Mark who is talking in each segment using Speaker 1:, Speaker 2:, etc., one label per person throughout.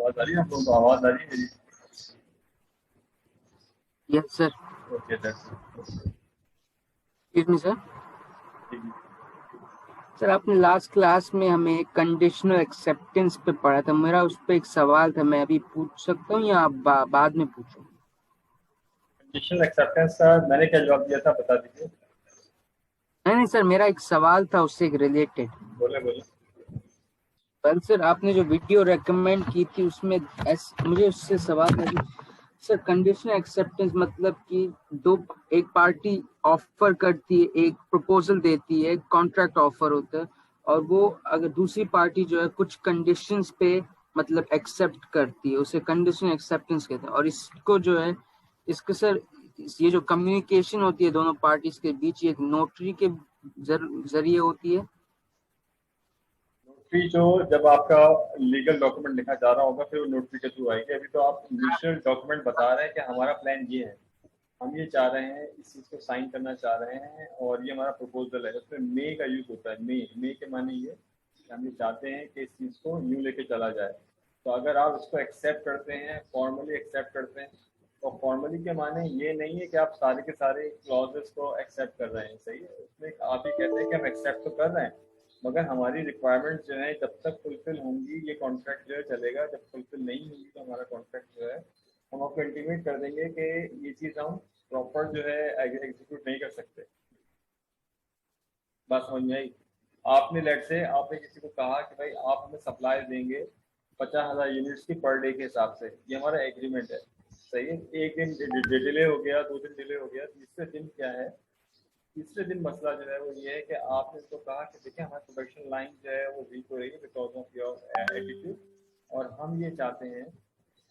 Speaker 1: आवाज आ रही है आप लोगों को? आवाज आ रही है मेरी?
Speaker 2: Yes sir.
Speaker 1: Okay that's
Speaker 2: excuse me sir.
Speaker 1: ठीक।
Speaker 2: सर आपने लास्ट क्लास में हमें कंडीशनल एक्सेप्टेंस पे पढ़ा था, मेरा उस पर एक सवाल था, मैं अभी पूछ सकता हूँ या आप बाद में पूछूं?
Speaker 1: कंडीशनल एक्सेप्टेंस का मैंने क्या जवाब दिया था बता दीजिए।
Speaker 2: नहीं नहीं सर, मेरा एक सवाल था उससे रिलेटेड।
Speaker 1: बोले बोले।
Speaker 2: पर सर आपने जो वीडियो रेकमेंड की थी उसमें मुझे उससे सवाल था कि सर कंडीशनल एक्सेप्टेंस मतलब कि दो एक पार्टी ऑफर करती है, एक प्रपोजल देती है, कॉन्ट्रैक्ट ऑफर होता है, और वो अगर दूसरी पार्टी जो है कुछ कंडीशंस पे मतलब एक्सेप्ट करती है, उसे कंडीशनल एक्सेप्टेंस कहते हैं। और इसको जो है इसके सर ये जो कम्युनिकेशन होती है दोनों पार्टीज के बीच, ये नोटरी के जरिए होती है।
Speaker 1: नोटरी जो जब आपका लीगल डॉक्यूमेंट लिखा जा रहा होगा फिर वो नोटरी के थ्रू आएगी। अभी तो आप इनिशियल डॉक्यूमेंट बता रहे हैं कि हमारा प्लान ये है, हम ये चाह रहे हैं, इस चीज़ को साइन करना चाह रहे हैं और ये हमारा प्रपोजल है। उसमें मे का यूज होता है। मे के माने ये कि हम ये चाहते हैं कि इस चीज़ को यूँ लेके चला जाए। तो अगर आप इसको एक्सेप्ट करते हैं, फॉर्मली एक्सेप्ट करते हैं, तो फॉर्मली के माने ये नहीं है कि आप सारे के सारे क्लॉजेस को एक्सेप्ट कर रहे हैं, सही है। उसमें आप ये कहते हैं कि हम एक्सेप्ट तो कर रहे हैं मगर हमारी रिक्वायरमेंट जो है जब तक फुलफिल होंगी ये कॉन्ट्रैक्ट जो है चलेगा, जब फुलफिल नहीं होंगी तो हमारा कॉन्ट्रैक्ट जो है हम आपको इंटीमेट कर देंगे कि ये चीज़ हम प्रॉपर जो है एग्जीक्यूट नहीं कर सकते। बात समझ में आई? आपने लेट से आपने किसी को कहा कि भाई आप हमें सप्लाई देंगे 50,000 यूनिट्स की पर डे के हिसाब से, ये हमारा एग्रीमेंट है, सही है। एक दिन डिले हो गया, 2 दिन डिले हो गया, तीसरे दिन क्या है, तीसरे दिन मसला जो है वो ये है कि आपने उसको कहा कि देखिए हमारी प्रोडक्शन लाइन जो है वो वीक हो रही है बिकॉज ऑफ योर एटीट्यूड, और हम ये चाहते हैं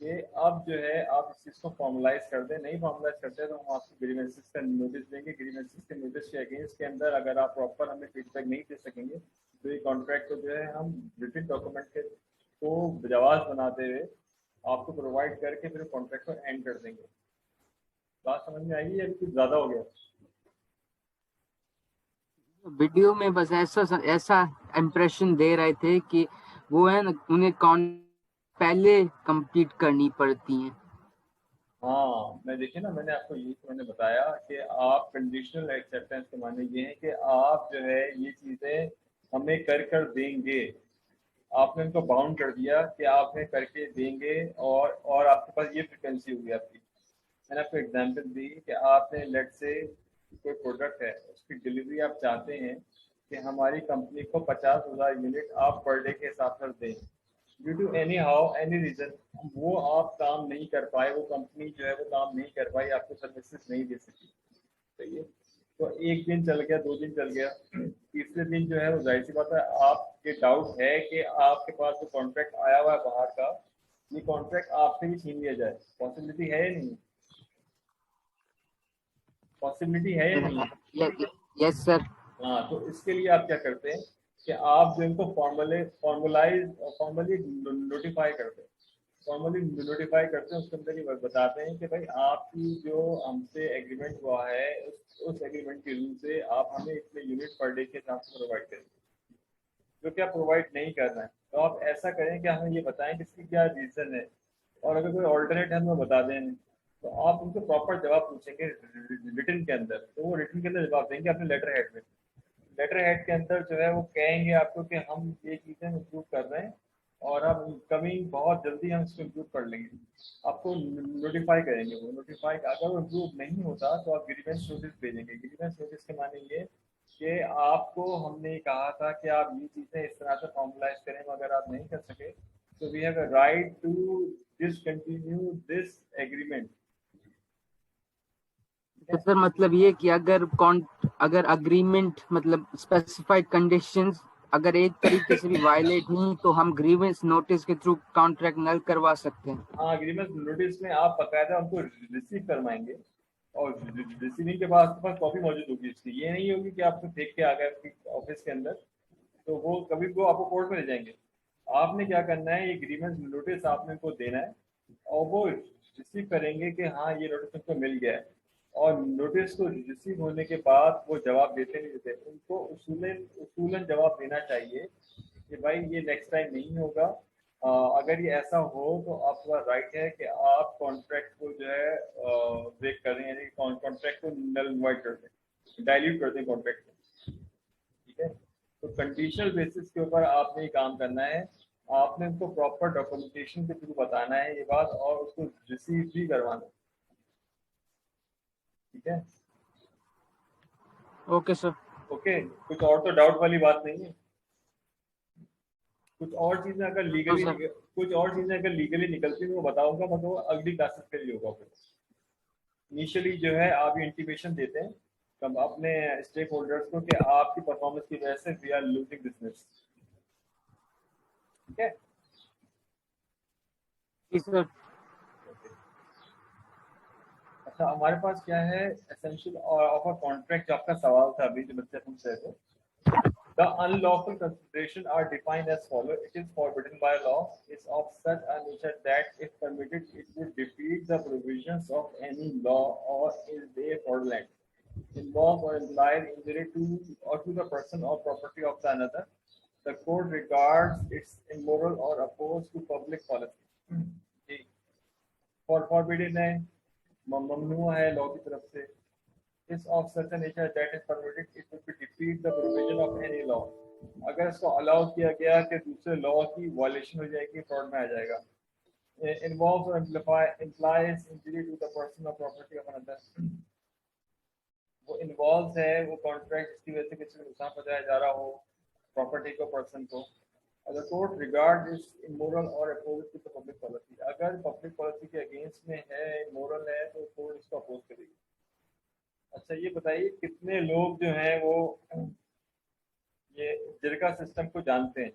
Speaker 1: कि अब जो है आप इस चीज़ को फॉर्मलाइज कर दें। नहीं फॉर्मलाइज करते तो हम आपको ग्रीवेंसेस का नोटिस देंगे। ग्रीवेंसेस के नोटिस के अगेंस्ट के अंदर अगर आप प्रॉपर हमें फीडबैक नहीं दे सकेंगे तो ये कॉन्ट्रैक्ट को जो है हम रिटन डॉक्यूमेंट के को जवाब बनाते हुए आपको प्रोवाइड करके फिर कॉन्ट्रैक्ट को एंड कर देंगे। बात समझ में आएगी या कुछ ज़्यादा हो गया?
Speaker 2: वीडियो में बस ऐसा ऐसा इम्प्रेशन दे रहे थे कि वो है ना, उन्हें कौन पहले कंप्लीट करनी पड़ती है।
Speaker 1: हाँ मैं देखिए ना, मैंने आपको यही तो मैंने बताया कि आप कंडीशनल एक्सेप्टेंस के माने ये है कि आप जो है ये चीज़ें हमें कर कर देंगे। आपने उनको बाउंड कर दिया कि आप हमें करके देंगे और आपके पास ये फ्रिक्वेंसी होगी आपकी। मैंने आपको एग्जांपल दी कि आपने लेट से कोई प्रोडक्ट है उसकी डिलीवरी आप चाहते हैं कि हमारी कंपनी को 50,000 यूनिट आप पर डे के हिसाब से दें। Due to anyhow any reason वो आप काम नहीं कर पाए, वो कंपनी जो है वो काम नहीं कर पाई, आपको सर्विसेज नहीं दे सकी, सही है। तो एक दिन चल गया, 2 दिन चल गया, तीसरे दिन जो है वो जाहिर सी बात है आपके डाउट है कि आपके पास जो कॉन्ट्रैक्ट आया हुआ है बाहर का, ये कॉन्ट्रैक्ट आपसे भी छीन लिया जाए। पॉसिबिलिटी है या नहीं? पॉसिबिलिटी है या नहीं?
Speaker 2: Yes sir.
Speaker 1: हाँ तो इसके लिए आप क्या करते हैं कि आप जो इनको फॉर्मली नोटिफाई करते हैं। फॉर्मली नोटिफाई करते हैं, उसके अंदर ये बताते हैं कि भाई आपकी जो हमसे एग्रीमेंट हुआ है उस एग्रीमेंट के रूल से आप हमें इतने यूनिट पर डे के हिसाब से प्रोवाइड करेंगे। जो कि आप प्रोवाइड नहीं कर रहे हैं तो आप ऐसा करें कि हमें ये बताएं कि इसकी क्या रीज़न है, और अगर कोई ऑल्टरनेट है तो बता दें। तो आप उनको प्रॉपर जवाब पूछेंगे रिटर्न के अंदर, तो वो रिटर्न के अंदर जवाब देंगे अपने लेटर हेड में। लेटर हेड के अंदर जो है वो कहेंगे आपको कि हम ये चीज़ें इम्प्रूव कर रहे हैं और अब कमिंग बहुत जल्दी हम इसको इम्प्रूव कर लेंगे। आपको नोटिफाई करेंगे। वो नोटिफाई अगर वो इम्प्रूव नहीं होता तो आप ग्रीवेंस नोटिस भेजेंगे। ग्रीवेंस नोटिस के माने ये कि आपको हमने कहा था कि आप ये चीज़ें इस तरह से फॉर्मलाइज करें मगर आप नहीं कर सके, तो we have a right to discontinue this agreement.
Speaker 2: तो सर मतलब ये कि अगर अग्रीमेंट मतलब स्पेसिफाइड कंडीशंस अगर एक तरीके से भी वायलेट हुई तो हम ग्रीवेंस नोटिस के थ्रू कॉन्ट्रैक्ट नल करवा सकते हैं।
Speaker 1: हाँ एग्रीमेंट नोटिस में आप बकायदा उनको रिसीव करवाएंगे और रिसीविंग के बाद आपके पास कॉपी मौजूद होगी इसकी। ये नहीं होगी कि आपको देख के आ गए ऑफिस के अंदर, तो वो कभी वो आपको कोर्ट में ले जाएंगे। आपने क्या करना है, ये एग्रीमेंट नोटिस आपने उनको देना है और वो रिसीव करेंगे कि हाँ ये नोटिस उनको मिल गया है। और नोटिस को रिसीव होने के बाद वो जवाब देते नहीं देते, उनको उसूलन उसूलन जवाब देना चाहिए कि भाई ये नेक्स्ट टाइम नहीं होगा। अगर ये ऐसा हो तो आपका राइट है कि आप कॉन्ट्रैक्ट को जो है ब्रेक कर दें, यानी कॉन्ट्रैक्ट को नल वाइड कर दें, डाइल्यूट कर दें कॉन्ट्रैक्ट को। ठीक है, तो कंडीशनल बेसिस के ऊपर आपने ये काम करना है। आपने उसको प्रॉपर डॉक्यूमेंटेशन के थ्रू बताना है ये बात, और उसको रिसीव भी करवाना है। ठीक है,
Speaker 2: ओके सर।
Speaker 1: ओके, कुछ और तो डाउट वाली बात नहीं है। कुछ और चीजें अगर
Speaker 2: तो
Speaker 1: लीगली
Speaker 2: सर
Speaker 1: कुछ और चीजें अगर लीगली निकलती हैं वो बताऊंगा, मतलब वो अगली क्लासेस के लिए होगा। फिर इनिशियली जो है आप ये इंटीमेशन देते हैं तब अपने स्टेक होल्डर्स को कि आपकी परफॉर्मेंस की वजह से वी आर लूजिंग बिजनेस। ठीक है,
Speaker 2: जी सर।
Speaker 1: अच्छा हमारे पास क्या है एसेंशियल ऑफ अ कॉन्ट्रैक्ट, जो आपका सवाल था अभी जो बच्चे पूछ रहे थे। The unlawful consideration are defined as follow: it is forbidden by law, is of such a nature that if permitted it would defeat the provisions of any law, or is a fraudulent, involve or implied injury to or to the person or property of the another. The court regards its immoral or opposed to public policy. For forbidden है, ममनू है law की तरफ से। is of such a nature that is permitted, it would be defeat the provision of any law. अगर इसको allow किया गया कि दूसरे लॉ की वायलेशन हो जाएगी, फ्रॉड में आ जाएगा। Involves or implies injury to the person or property of another. वो इन्वॉल्व है, वो कॉन्ट्रैक्ट जिसकी वजह से किसी को नुकसान पहुंचाया जा रहा हो, प्रॉपर्टी को, पर्सन को। अगर कोर्ट रिगार्ड इज इमोरल और opposite to the public policy, अगर पब्लिक पॉलिसी के अगेंस्ट में है, इमोरल है, तो कोर्ट इसको अपोज करेगी। अच्छा ये बताइए कितने लोग जो हैं वो ये जिरका सिस्टम को जानते हैं?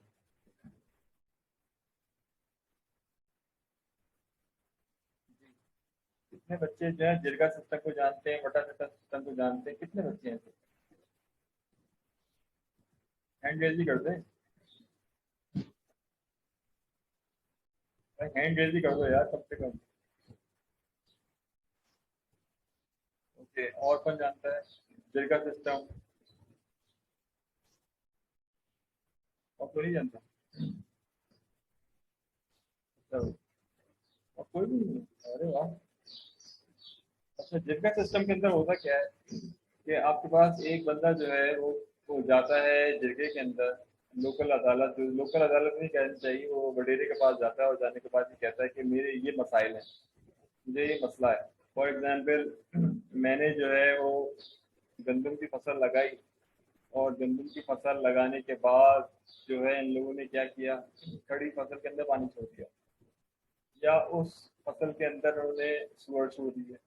Speaker 1: कितने बच्चे जो है जिरका सिस्टम को जानते हैं, वटा सिस्टम को जानते हैं? कितने बच्चे हैं? हैंड रेज ही कर दें, हैंड रेज ही कर दो यार कम से कम। ओके, और कौन जानता है जिरका सिस्टम? और कोई नहीं जानता? चलो, और कोई भी नहीं? अरे वाह। अच्छा, जिरका सिस्टम के अंदर होता क्या है कि आपके पास एक बंदा जो है वो जाता है जिरगे के अंदर, लोकल अदालत, जो लोकल अदालत नहीं कहनी चाहिए, वो वडेरे के पास जाता है और जाने के बाद ये कहता है कि मेरे ये मसाइल हैं, मुझे ये मसला है। फॉर एग्जाम्पल मैंने जो है वो गंदम की फसल लगाई, और गंदम की फसल लगाने के बाद जो है इन लोगों ने क्या किया, खड़ी फसल के अंदर पानी छोड़ दिया, या उस फसल के अंदर उन्होंने सुअर छोड़ दिया,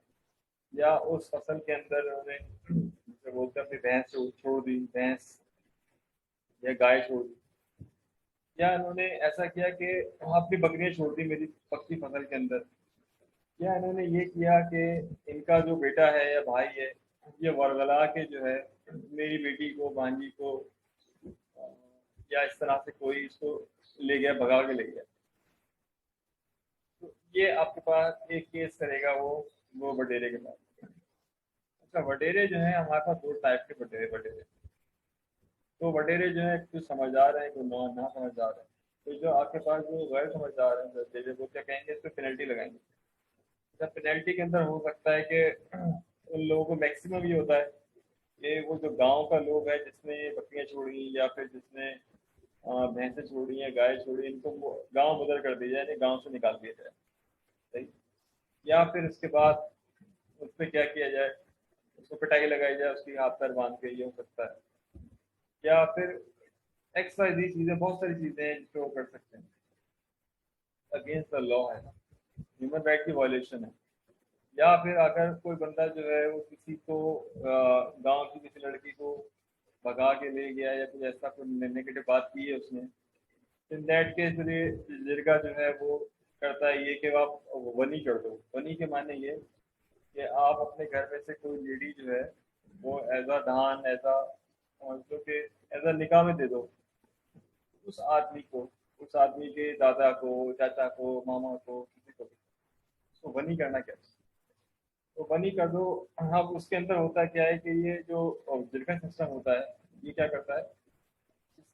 Speaker 1: या उस फसल के अंदर उन्होंने जैसे बोलते हैं अपनी भैंस छोड़ दी, भैंस या गाय छोड़ दी, या इन्होंने ऐसा किया कि अपनी बकरियां छोड़ दी मेरी पक्की फसल के अंदर, या इन्होंने ये किया कि इनका जो बेटा है या भाई है ये वरगला के जो है मेरी बेटी को, भांजी को, या इस तरह से कोई इसको ले गया, भगा के ले गया। तो ये आपके पास एक केस करेगा वो वडेरे के पास। अच्छा, वडेरे जो है हमारे पास दो टाइप के वडेरे वडेरे तो वडेरे जो है कुछ समझदार हैं, कुछ ना समझदार है। तो जो आपके पास जो गैर समझदार हैं वडेरे, वो क्या कहेंगे, इस पर पेनल्टी लगाएंगे। अच्छा, पेनल्टी के अंदर हो सकता है कि उन लोगों को मैक्सिमम ये होता है कि वो जो गांव का लोग है जिसने ये बकरियां छोड़ी, या फिर जिसने भैंसें छोड़ी या गाय छोड़ी, इनको गांव बदल कर दिया जाए, गांव से निकाल दिया जाए। सही, या फिर इसके बाद उस पर क्या किया जाए, उसको पिटाई लगाई जाए, उसकी हाथ पैर बांध के, ये हो सकता है। या फिर एक्स वाई जी चीजें, बहुत सारी चीजें हैं जिसको वो कर सकते हैं। अगेंस्ट द लॉ है ना, ह्यूमन राइट की वायलेशन है। या फिर अगर कोई बंदा जो है वो किसी को गांव की किसी लड़की को भगा के ले गया, या कुछ ऐसा कोई नेगेटिव बात की है उसने, इन दैट केस जिरगा जो है वो करता है ये कि आप वनी कर दो। वनी के माने ये कि आप अपने घर में से कोई लेडी जो है वो एज अ दान, एज अ जो कि एज अ निकाह में दे दो उस आदमी को, उस आदमी के दादा को, चाचा को, मामा को, किसी को भी। तो बनी करना क्या, तो बनी कर दो। अब उसके अंदर होता क्या है कि ये जो जिरका सिस्टम होता है ये क्या करता है,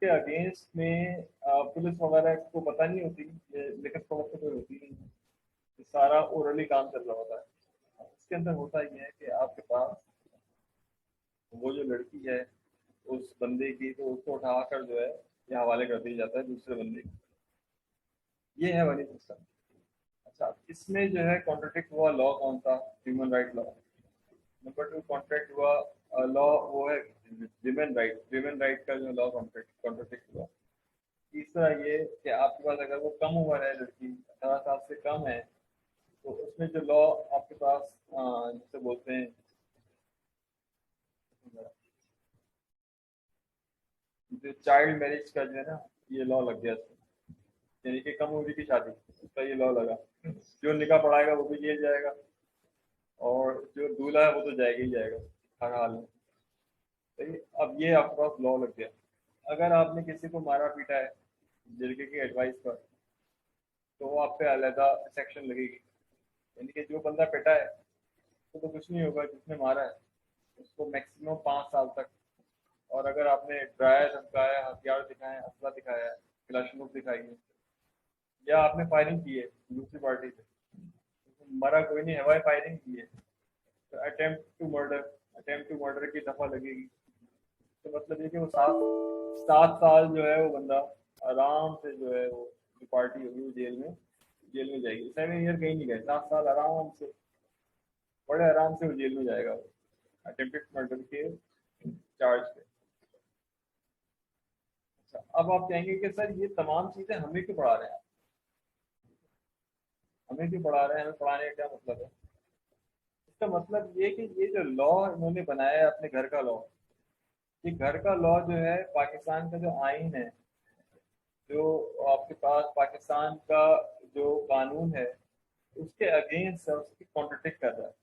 Speaker 1: उसके अगेंस्ट में पुलिस वगैरह को पता नहीं होती, लिखित पढ़त तो कोई होती नहीं है, सारा ओरली काम चल रहा होता है। इसके अंदर होता ये है कि आपके पास वो जो लड़की है उस बंदे की, तो उसको उठाकर जो है ये हवाले कर दिया जाता है दूसरे बंदे को। ये है वाली सिस्टम। अच्छा, इसमें जो है कॉन्ट्रडिक्ट हुआ लॉ कौन सा? Human right law. Number 2 contract हुआ लॉ वो है विमेन राइट का जो लॉ कॉन्ट्रडिक्ट हुआ। तीसरा ये कि आपके पास अगर वो कम उम्र है, लड़की 18 साल से कम है, तो उसमें जो लॉ आपके पास जिसे बोलते हैं जो चाइल्ड मैरिज का जो है ना, ये लॉ लग गया इसमें, यानी कि कम उम्र की शादी, उसका ये लॉ लगा। जो निकाह पढ़ाएगा वो भी जेल जाएगा, और जो दूल्हा है वो तो जाएगा ही जाएगा हर हाल में। सही। अब ये आपके पास लॉ लग गया। अगर आपने किसी को मारा पीटा है लड़के की एडवाइस पर, तो वो आप पे अलहदा सेक्शन लगेगी। यानी कि जो बंदा पिटा है तो कुछ नहीं होगा, जिसने मारा है उसको मैक्सिमम 5 साल तक। और अगर आपने डराया धमकाया, हथियार दिखाए, असला दिखाया है, क्लाशनोफ दिखाई है, या आपने फायरिंग की है दूसरी पार्टी से, मरा कोई नहीं, हवाई फायरिंग की है, तो अटेम्प्ट टू मर्डर की दफा लगेगी। तो मतलब ये कि वो 7 7 साल जो है वो बंदा आराम से जो है वो जो पार्टी होगी वो जेल में जाएगी। 7 ईयर कहीं नहीं गए, 7 साल आराम से, बड़े आराम से वो जेल में जाएगा वो, अटेम्प्टेड मर्डर के चार्ज पे। अच्छा, अब आप कहेंगे कि सर ये तमाम चीजें हमें क्यों पढ़ा रहे हैं, हमें क्यों पढ़ा रहे हैं, हमें पढ़ाने का क्या मतलब है? इसका मतलब ये कि ये जो लॉ इन्होंने बनाया है अपने घर का लॉ, ये घर का लॉ जो है पाकिस्तान का जो आइन है, जो आपके पास पाकिस्तान का जो कानून है, उसके अगेंस्ट है, उसकी कॉन्ट्रडिक्ट कर रहा है।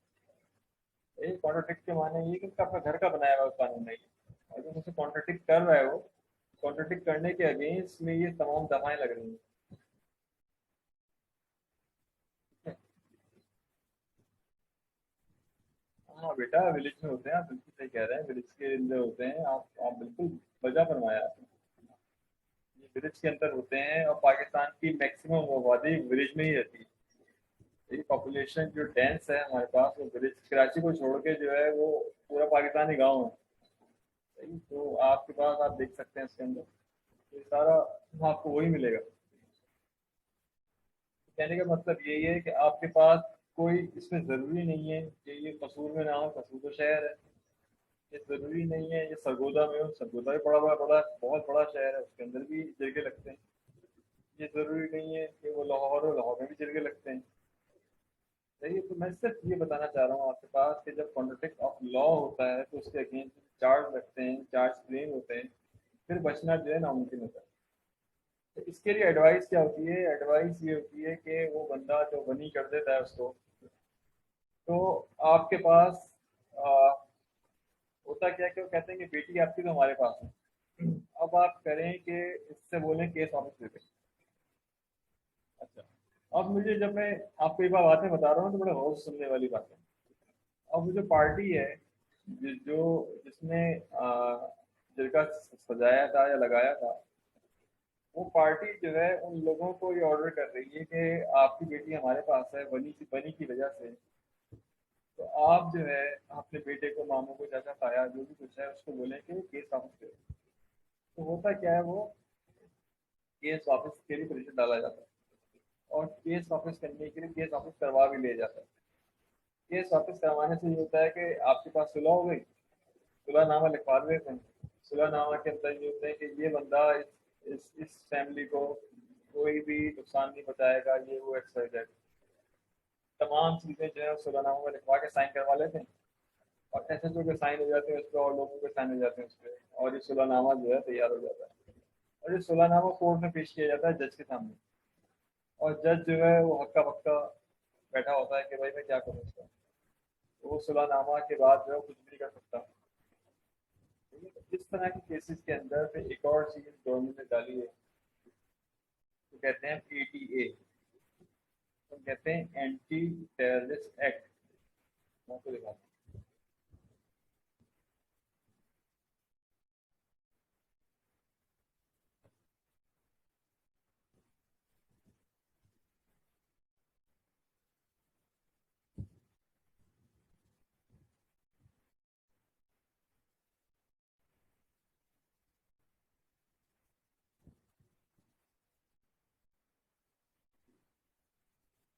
Speaker 1: ये कॉन्ट्रडिक्ट के माने ये कि अपना घर का बनाया हुआ कानून नहीं है, अगर उसे कॉन्ट्रडिक्ट कर रहा है वो, कॉन्ट्रडिक्ट करने के अगेंस्ट में ये तमाम दफाएं लग रही हैं। हाँ बेटा, विलेज में होते हैं, आप बिल्कुल सही कह रहे हैं, विलेज के अंदर होते हैं, आप बिल्कुल वजह फरमाया आपने। ये विलेज के अंदर होते हैं, और पाकिस्तान की मैक्सिमम आबादी विलेज में ही रहती है। ये पॉपुलेशन जो डेंस है हमारे पास, वो विलेज, कराची को छोड़ के जो है वो पूरा पाकिस्तानी गांव है। सही, तो आपके पास आप देख सकते हैं इसके अंदर, ये सारा आपको वही मिलेगा। कहने का मतलब यही है कि आपके पास कोई इसमें ज़रूरी नहीं है कि ये कसूर में ना हो, कसूर तो शहर है। ये ज़रूरी नहीं है ये सरगोदा में हो, सरगोदा भी बड़ा बड़ा बड़ा बहुत बड़ा शहर है, उसके अंदर भी जरगे लगते हैं। ये ज़रूरी नहीं है कि वो लाहौर हो, लाहौर में भी जरगे लगते हैं। सही है, तो मैं सिर्फ ये बताना चाह रहा हूँ आपके पास कि जब कॉन्ट्रडिक्ट ऑफ लॉ होता है तो उसके अगेंस्ट चार्ज लगते हैं, चार्ज फ्रेम होते हैं, फिर बचना जो है नामुमकिन होता है। तो इसके लिए एडवाइस क्या होती है? एडवाइस ये होती है कि वो बंदा जो बनी कर देता है उसको, तो आपके पास आ, होता क्या कि वो कहते हैं कि बेटी आपकी तो हमारे पास है, अब आप करें कि इससे बोलें केस वापस ले लें। अच्छा, अब मुझे जब मैं आपको एक बार बातें बता रहा हूँ तो बड़े गौर से सुनने वाली बात है। अब वो जो पार्टी है जो जिसने जिनका सजाया था या लगाया था, वो पार्टी जो है उन लोगों को ये ऑर्डर कर रही है कि आपकी बेटी हमारे पास है, बनी की वजह से, तो आप जो है अपने बेटे को, मामू को, चाचा ताया जो भी कुछ है उसको बोलें कि केस वापस करो। तो होता क्या है, वो केस वापस के लिए प्रेशर डाला जाता है, और केस वापस करने के लिए केस वापस करवा भी लिया जाता है। केस वापस करवाने से ये होता है कि आपके पास सुलह हो गई, सुलहनामा लिखवा देते हैं। सुलहनामा के अंदर ये होता है कि ये बंदा इस फैमिली को कोई भी नुकसान नहीं पहुंचाएगा, ये वो एक्सरसाइज, तमाम चीजें जो है सुलहनामा में लिखवा के साइन करवा लेते हैं, और एसएचओ के साइन हो जाते हैं उस पर, और लोगों के साइन हो जाते हैं उस पर, और ये सुलहनामा जो है तैयार हो जाता है। और ये सुलहनामा कोर्ट में पेश किया जाता है जज के सामने, और जज जो है वो हक्का बक्का बैठा होता है कि भाई मैं क्या करूँ इसका। तो वो सुलहनामा के बाद जो है कुछ भी नहीं कर सकता। ठीक है, तो इस तरह के केसेस के अंदर फिर एक और चीज गवर्नमेंट ने डाली है, तो कहते हैं एटीए, तो कहते हैं एंटी टेररिस्ट एक्ट। मैं आपको दिखाता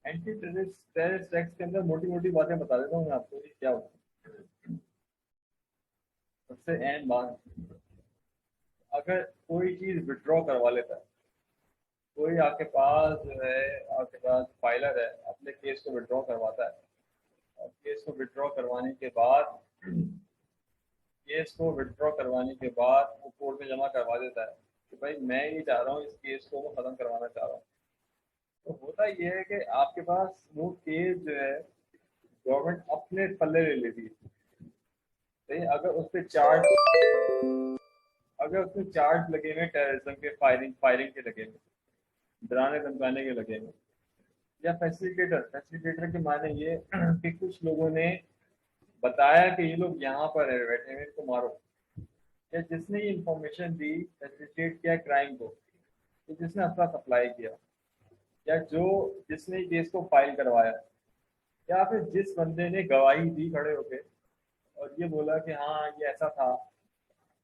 Speaker 1: एंटी टेररिस्ट एक्ट के अंदर मोटी मोटी बातें बता देता हूँ मैं आपको ये क्या होता है। सबसे अहम बात, अगर कोई चीज विड्रॉ करवा लेता है, कोई आपके पास जो है, आपके पास फाइलर है, अपने केस को विड्रॉ करवाता है, और केस को विड्रॉ करवाने के बाद केस को विड्रॉ करवाने के बाद वो कोर्ट में जमा करवा देता है कि भाई मैं ये चाह रहा हूँ, इस केस को मैं खत्म करवाना चाह रहा हूँ। तो होता ये है कि आपके पास वो केस जो है गवर्नमेंट अपने पल्ले ले लेती है। सही, अगर उसमें चार्ज लगे हुए टेररिज्म के, फायरिंग के लगे हुए, डराने धमकाने के लगे हुए, या फैसिलिटेटर के माने ये कि कुछ लोगों ने बताया कि ये लोग यहाँ पर है बैठे हुए, इनको मारो, या जिसने ये इंफॉर्मेशन दी, फैसिलिटेट किया क्राइम को, तो जिसने अपना सप्लाई किया, या जिसने केस को फाइल करवाया, या फिर जिस बंदे ने गवाही दी खड़े होके और ये बोला कि हाँ ये ऐसा था,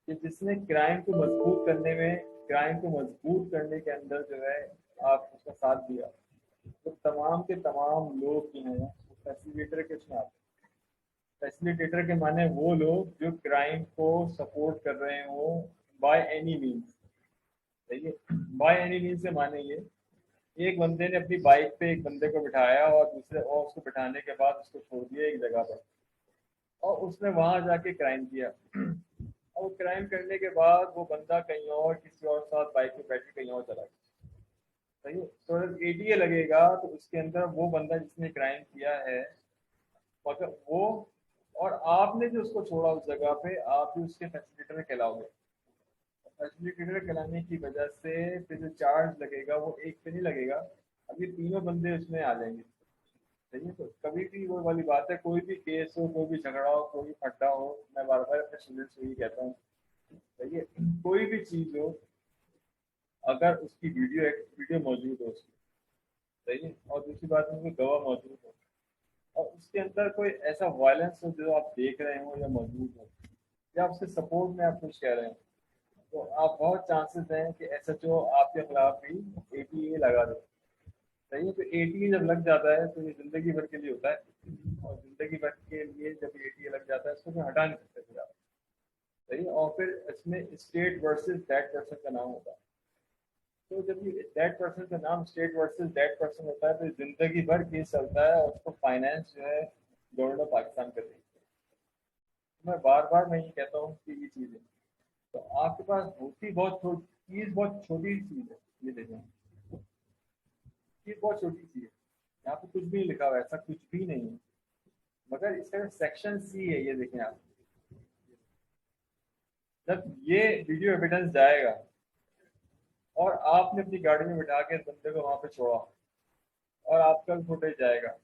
Speaker 1: कि जिसने क्राइम को मजबूत करने के अंदर जो है आप उसका साथ दिया, तो तमाम के तमाम लोग जो हैं वो फैसिलिटेटर के उसमें आते हैं। फैसिलिटेटर के माने वो लोग जो क्राइम को सपोर्ट कर रहे हो बाय एनी मीन्स। सही है, बाय एनी मीन्स से माने ये, एक बंदे ने अपनी बाइक पे एक बंदे को बिठाया और उसको बिठाने के बाद उसको छोड़ दिया एक जगह पर, और उसने वहां जाके क्राइम किया। और क्राइम करने के बाद वो बंदा कहीं और किसी और साथ बाइक में बैठ के कहीं और चला गया। सही है, तो जब एटीए लगेगा तो उसके अंदर वो बंदा जिसने क्राइम किया है, मगर वो, और आपने जो उसको छोड़ा उस जगह पे, आप भी उसके फैसिलिटेटर कहलाओगे। फैसिलिटेटर कहलाने की वजह से फिर जो चार्ज लगेगा वो एक पे नहीं लगेगा, अब ये तीनों बंदे उसमें आ जाएंगे। सही है, तो कभी भी वो वाली बात है, कोई भी केस हो, कोई भी झगड़ा हो, कोई भी फट्टा हो, मैं बार बार अपने स्टूडेंट्स को यही कहता हूँ, सही है, कोई भी चीज हो, अगर उसकी वीडियो मौजूद हो उसकी, सही है, और दूसरी बात है उसमें गवाह मौजूद हो, और उसके अंदर कोई ऐसा वायलेंस हो जो आप देख रहे हो या मौजूद हो, या उसके सपोर्ट में आप कुछ कह रहे हो, तो आप बहुत चांसेस हैं कि एसएचओ आपके खिलाफ भी एटीए लगा दे। सही है, तो एटीए जब लग जाता है तो ये जिंदगी भर के लिए होता है, और जिंदगी भर के लिए जब एटीए लग जाता है उसको फिर हटा नहीं सकते फिर आप। सही है, और फिर इसमें स्टेट वर्सेस दैट पर्सन का नाम होता है। तो जब ये दैट पर्सन का नाम स्टेट वर्सेस दैट पर्सन होता है तो जिंदगी भर केस चलता है, और उसको फाइनेंस जो है गवर्नमेंट ऑफ पाकिस्तान कर रही है। मैं बार बार मैं ये कहता हूँ कि ये चीज़ है, तो आपके पास होती बहुत छोटी चीज़, बहुत छोटी चीज़ है, ये देखें, ये बहुत छोटी चीज़ है, यहाँ पे कुछ भी नहीं लिखा हुआ है, ऐसा कुछ भी नहीं है, मगर इसका सेक्शन सी है, ये देखें आप, जब ये वीडियो एविडेंस जाएगा और आपने अपनी गाड़ी में बिठा के बंदे को वहां पे छोड़ा, और आपका फुटेज जाएगा,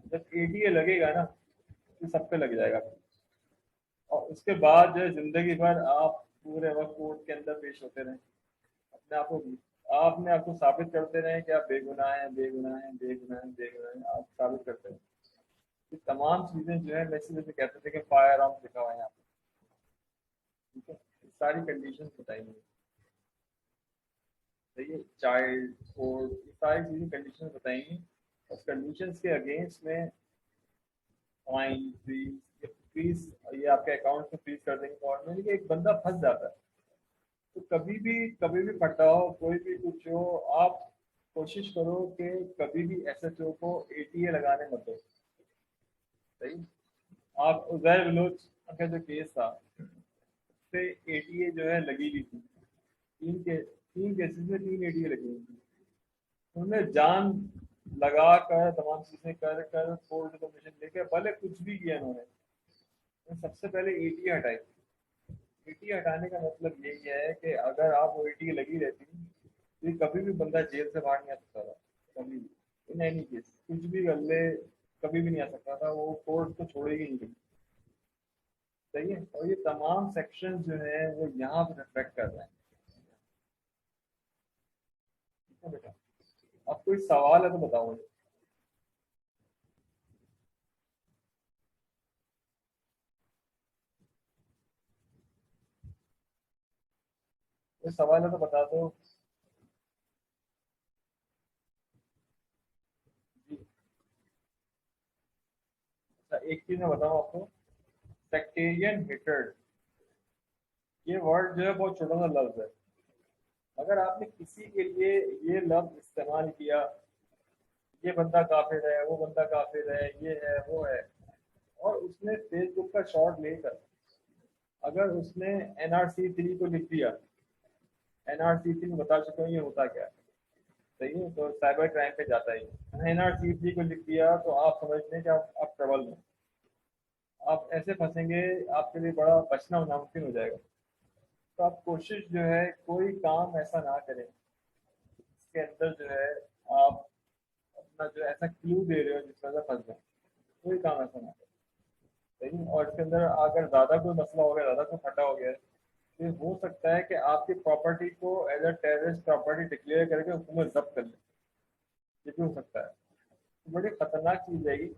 Speaker 1: जब एटीए लगेगा ना तो सब पे लग जाएगा, और उसके बाद जो है जिंदगी भर आप पूरे वक्त कोर्ट के अंदर पेश होते रहे, आपने आपको साबित करते रहे कि आप बेगुनाह हैं, बेगुनाह हैं, बेगुनाह हैं, बेगुनाह हैं, आप साबित करते रहे। ये तमाम चीजें जो है, मैसेज में कहते थे कि फायर आर्म लिखा हुआ है यहाँ पे, ठीक है, सारी कंडीशन बताएंगे, सही है, चाइल्ड कोर्ट, ये सारी चीजें कंडीशन बताएंगी, उस कंडीशन के अगेंस्ट में फाइन, फीस, ये आपके अकाउंट में फ्रीज कर देंगे गवर्नमेंट, कि एक बंदा फंस जाता है। तो कभी भी फटाओ, कोई भी कुछ हो, आप कोशिश करो कि कभी भी एसएचओ को एटीए लगाने मत दो। सही, आप उजैर बलोच का जो केस था उससे एटीए जो है लगी हुई थी, तीन केसेस में 3 एटीए लगी हुई थी, उन्होंने जान लगा कर तमाम चीजें कर कर कोर्ट कमीशन लेके भले कुछ भी किया उन्होंने सबसे पहले एटीए हटाई। एटीए हटाने का मतलब यही है कि अगर आप वो एटीए लगी रहती तो कभी भी बंदा जेल से बाहर नहीं आ सकता था, कभी भी, इन एनी केस, कुछ भी कर ले, कभी भी नहीं आ सकता था, वो कोर्ट तो छोड़ेगी नहीं कभी। सही है, और ये तमाम सेक्शन जो है वो यहाँ पे रिफ्लेक्ट कर रहे हैं। ठीक है बेटा, अब कोई सवाल है तो बताओ मुझे। कोई सवाल है तो बता दो। जी, एक चीज मैं बताऊं आपको, सेक्टेरियन हेटर्ड, ये वर्ड जो है बहुत छोटा सा लफ्ज है। अगर आपने किसी के लिए ये लफ्ज इस्तेमाल किया, ये बंदा काफिर है, वो बंदा काफिर है, ये है वो है, और उसने फेसबुक का शॉट लेकर अगर उसने एनआरसी 3 को लिख दिया, एनआरसी 3 बता चुका हूँ ये होता क्या है, सही है, तो साइबर क्राइम पे जाता है। एनआरसी 3 को लिख दिया तो आप समझ लें कि आप ट्रबल में, आप ऐसे फंसेंगे, आपके लिए बड़ा बचना नामुमकिन हो जाएगा। तो आप कोशिश जो है कोई काम ऐसा ना करें इसके अंदर जो है आप अपना जो ऐसा क्लू दे रहे हो जिस वजह से फंस जाए, कोई काम ऐसा ना करें, सही है। और इसके अंदर अगर ज़्यादा कोई मसला हो गया, ज़्यादा कोई फटा हो गया है, तो ये हो सकता है कि आपकी प्रॉपर्टी को as a terrorist property declare करके हुकूमत जब्त कर ले, ये भी हो सकता है। तो बड़ी खतरनाक चीज़ है ये।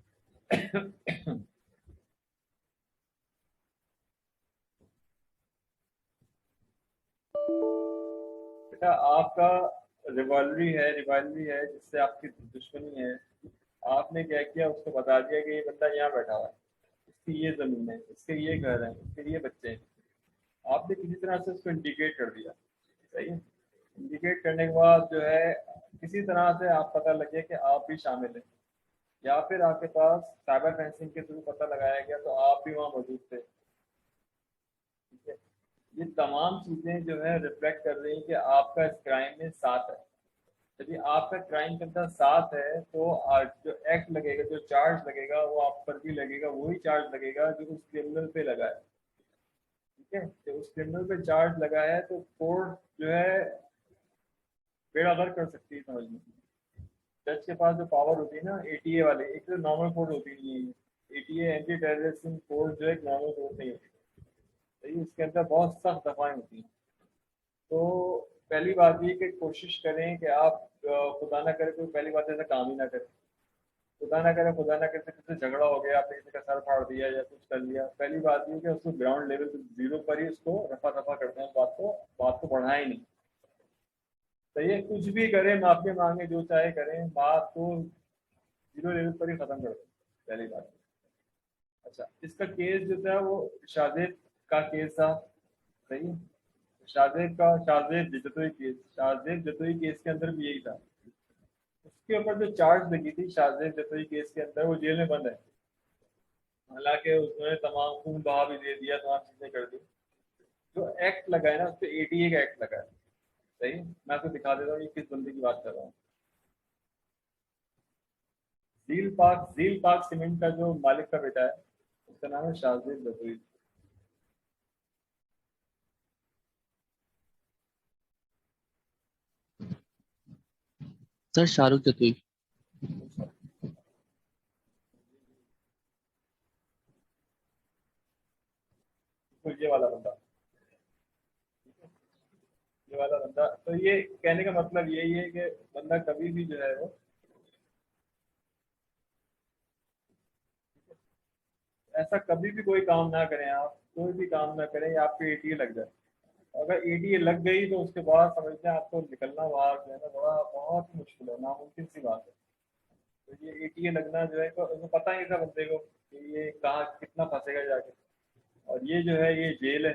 Speaker 1: बेटा आपका रिवालरी है जिससे आपकी दुश्मनी है, आपने क्या किया, उसको बता दिया कि ये बंदा यहाँ बैठा हुआ है, इसकी ये जमीन है, इसके ये घर है, इसके ये बच्चे हैं, आपने किसी तरह से उसको इंडिकेट कर दिया, सही है। इंडिकेट करने के बाद जो है किसी तरह से आप पता लगे कि आप भी शामिल हैं, या फिर आपके पास साइबर फेंसिंग के थ्रू पता लगाया गया तो आप भी वहाँ मौजूद थे, ठीक है। ये तमाम चीजें जो है रिफ्लेक्ट कर रही हैं कि आपका इस क्राइम में साथ है। यदि आपका क्राइम के अंदर साथ है तो जो एक्ट लगेगा, जो चार्ज लगेगा वो आप पर भी लगेगा, वही चार्ज लगेगा जो उस क्रिमिनल पे लगा है, ठीक है। तो उस क्रिमिनल पे चार्ज लगा है तो कोर्ट जो है बेड़ा गर्क कर सकती है, समझ में। जज के पास जो पावर होती है ना, एटीए वाले, एक तो नॉर्मल कोर्ट होती नहीं है, एटीए एंटी टेररिज्म कोर्ट जो है एक नॉर्मल कोर्ट नहीं होती, तो इसके अंदर बहुत सख्त दफाएं होती हैं। तो पहली बात ये कि कोशिश करें कि आप खुदा ना करे कोई पहली बात ऐसा काम ही ना करें, खुदा ना करे किसी से झगड़ा हो गया, आपने किसी का सर फाड़ दिया या कुछ कर लिया, पहली बात ये कि उसको ग्राउंड लेवल पे जीरो पर ही उसको रफा दफा करते हैं, बात को बढ़ाएं नहीं, तो ये कुछ भी करें, माफी मांगे, जो चाहे करें, बात को जीरो लेवल पर ही खत्म कर दें, पहली बात। अच्छा, इसका केस जो था वो शादिब का केस था, सही है। शादिब जतोई केस के अंदर भी यही था। उसके ऊपर जो चार्ज लगी थी शादिब जतोई केस के अंदर, वो जेल में बंद है, हालांकि उसने तमाम खून बहा भी दे दिया, तमाम चीजें कर दी। जो एक्ट लगा है ना, उस पर एटीए का एक्ट लगा है, सही। मैं आपको दिखा देता हूँ ये किस बंदे की बात कर रहा हूँ। झील पाक सीमेंट का जो मालिक का बेटा है, उसका नाम है शाहजेब जतोई।
Speaker 3: सर शाहरुख जतोई।
Speaker 1: तो ये वाला बंदा, तो ये कहने का मतलब यही है कि बंदा कभी भी जो है वो, ऐसा कभी भी कोई काम ना करें, आप कोई भी काम ना करें या आपके एटीए लग जाए। अगर एटीए लग गई तो उसके बाद समझते हैं आपको निकलना बाहर जो है ना बड़ा बहुत मुश्किल है, नामुमकिन सी बात है। तो ये एटीए लगना जो है, तो उसको पता ही था बंदे को कि ये कहाँ कितना फंसेगा जाके। और ये जो है ये जेल है,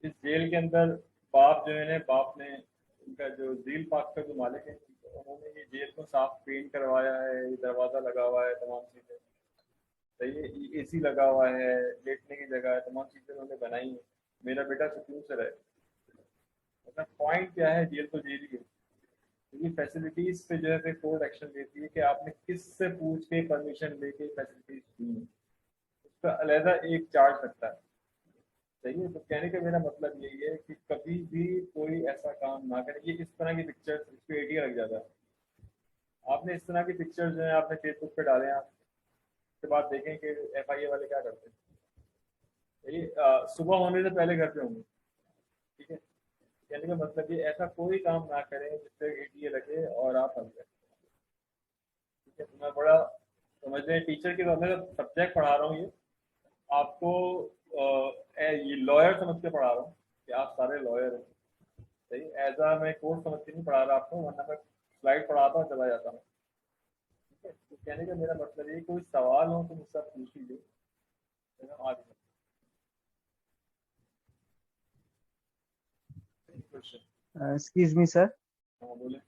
Speaker 1: इस जेल के अंदर बाप जो है ना, बाप ने, इनका जो झील पार्क का जो मालिक है, उन्होंने ये जेल को साफ पेंट करवाया है, ये दरवाजा लगा हुआ है, तमाम चीजें, सही है, एसी लगा हुआ है, लेटने की जगह है, तमाम चीजें उन्होंने बनाई है, मेरा बेटा सुकून से रहे। मतलब पॉइंट क्या है, जेल तो जेल ही है। तो ये फैसिलिटीज पे जो है फिर कोर्ट एक्शन लेती है कि आपने किससे पूछ के परमिशन लेके फैसिलिटीज दी है, उसका अलहदा एक चार्ज लगता है, सही है। तो कहने का मेरा मतलब यही है कि कभी भी कोई ऐसा काम ना करें। ये इस तरह की पिक्चर्स इस पे एटीए लग जाता है, आपने इस तरह की पिक्चर्स जो है आपने फेसबुक पे डाले हैं, उसके बाद देखें कि एफआईए वाले क्या करते हैं। ये सुबह होने से पहले घर पे होंगे, ठीक है। कहने का मतलब ये ऐसा कोई काम ना करें जिससे एटीए लगे और आप फंस जाए, ठीक है। तो मैं बड़ा समझ रहे टीचर के तौर पर सब्जेक्ट पढ़ा रहा हूँ ये आपको, ये लॉयर समझ के पढ़ा रहा हूँ कि आप सारे लॉयर हैं, सही। एज मैं कोर्स समझ के नहीं पढ़ा रहा आपको, वरना मैं स्लाइड पढ़ाता हूँ चला जाता हूँ। तो कहने का मेरा मतलब ये, कोई सवाल हो तो मुझसे आप पूछ लीजिए, है ना, आगे क्वेश्चन।
Speaker 2: Excuse me sir.
Speaker 1: हाँ बोले।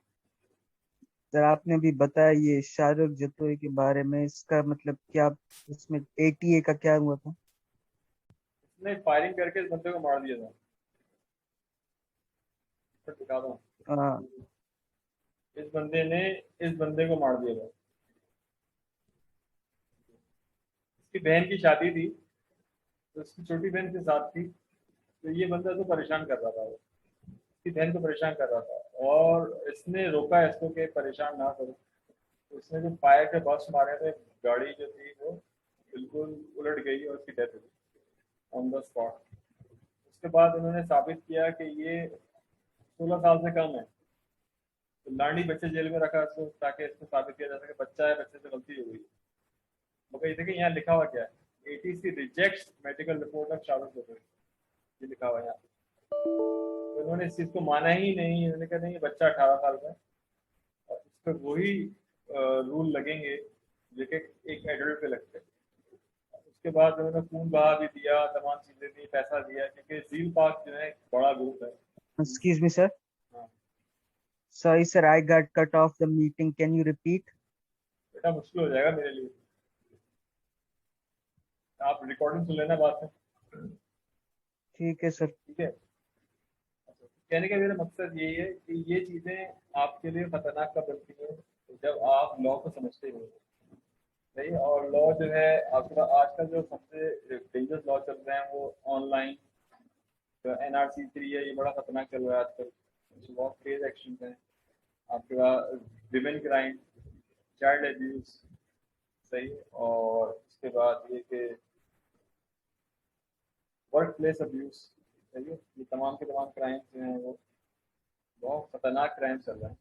Speaker 2: सर आपने अभी बताया ये शाहरुख जतोई के बारे में, इसका मतलब क्या, उसमें एटीए का क्या हुआ था?
Speaker 1: इसने फायरिंग करके इस बंदे को मार दिया था। फिर दिखा दो।
Speaker 2: हाँ।
Speaker 1: इस बंदे ने इस बंदे को मार दिया था। इसकी बहन की शादी थी, तो इसकी छोटी बहन के साथ थी। तो ये बंदा तो परेशान कर रहा था, इसकी बहन को परेशान कर रहा था, और इसने रोका इसको कि परेशान ना करो। तो इसने जो फायर के बस्ट मारे थे, गाड़ी जो थी वो बिल्कुल उलट गई और उसकी डेथ हो गई ऑन द स्पॉट। उसके बाद उन्होंने साबित किया कि ये 16 साल से कम है। तो लांडी बच्चे जेल में रखा इसको, ताकि इसको साबित किया जा सके बच्चा है, बच्चे से गलती हो गई। मगर ये देखिए यहाँ लिखा हुआ क्या है, ATC rejects medical report of Shahrukh Joshi, ये लिखा हुआ है यहाँ। तो इन्होंने इस चीज को माना ही नहीं, इन्होंने कहा नहीं ये बच्चा 18 साल का है, और इस पर वही रूल लगेंगे जो कि एक एडल्ट पे लगते हैं। उसके बाद उन्होंने खून बहा भी दिया, तमाम चीजें दी, पैसा दिया, क्योंकि झील पार्क जो है एक बड़ा ग्रुप है।
Speaker 2: Excuse me sir.
Speaker 1: हाँ
Speaker 2: sorry sir, I got cut off the meeting, can you repeat?
Speaker 1: बेटा मुश्किल हो जाएगा मेरे लिए, आप रिकॉर्डिंग सुन लेना बात में।
Speaker 2: ठीक है सर।
Speaker 1: ठीक है। कहने का मेरा मकसद यही है कि ये चीजें आपके लिए खतरनाक कब बनती हैं, जब आप लॉ को समझते हो। सही। और लॉ जो है आपका आजकल जो सबसे डेंजरस लॉ चल रहे हैं वो ऑनलाइन, जो NRC 3 है, ये बड़ा खतरनाक चल रहा है आजकल। इसमें बहुत क्रेज एक्शन है आपके पास। Women crime, child abuse. सही। और उसके बाद ये कि वर्क प्लेस अब्यूज। सही है। ये तमाम के तमाम क्राइम्स जो हैं वो बहुत खतरनाक क्राइम चल रहे हैं।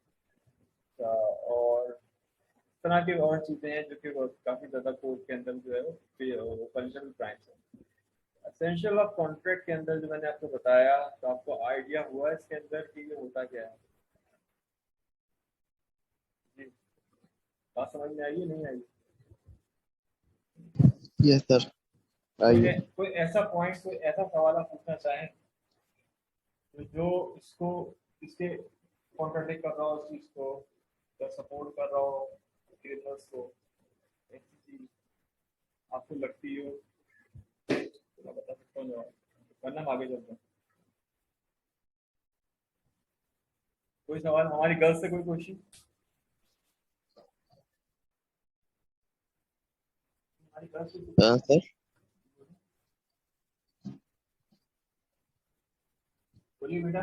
Speaker 1: और इस तरह की और चीज़ें हैं जो कि काफ़ी ज़्यादा कोर्ट के अंदर जो है वो पनिशेबल क्राइम्स है। एसेंशियल ऑफ कॉन्ट्रैक्ट के अंदर जो मैंने आपको बताया, तो आपको आइडिया हुआ इसके अंदर कि ये होता क्या है? जी, बात समझ में आई है नहीं आई?
Speaker 3: यस सर, आइए।
Speaker 1: कोई ऐसा पॉइंट, कोई ऐसा सवाल आप पूछना चाहें तो जो इसको, इसके कॉन्ट्रडिक्ट कर रहा हो, उस चीज़ को या सपोर्ट कर रहा हो क्रिमिनल्स को, ऐसी चीज आपको लगती हो तो मैं बता सकता हूँ जवाब, वरना हम आगे चलते हैं। कोई सवाल हमारी गर्ल्स से, कोई क्वेश्चन हमारी गर्ल्स से?
Speaker 3: सर
Speaker 1: बोलिए बेटा।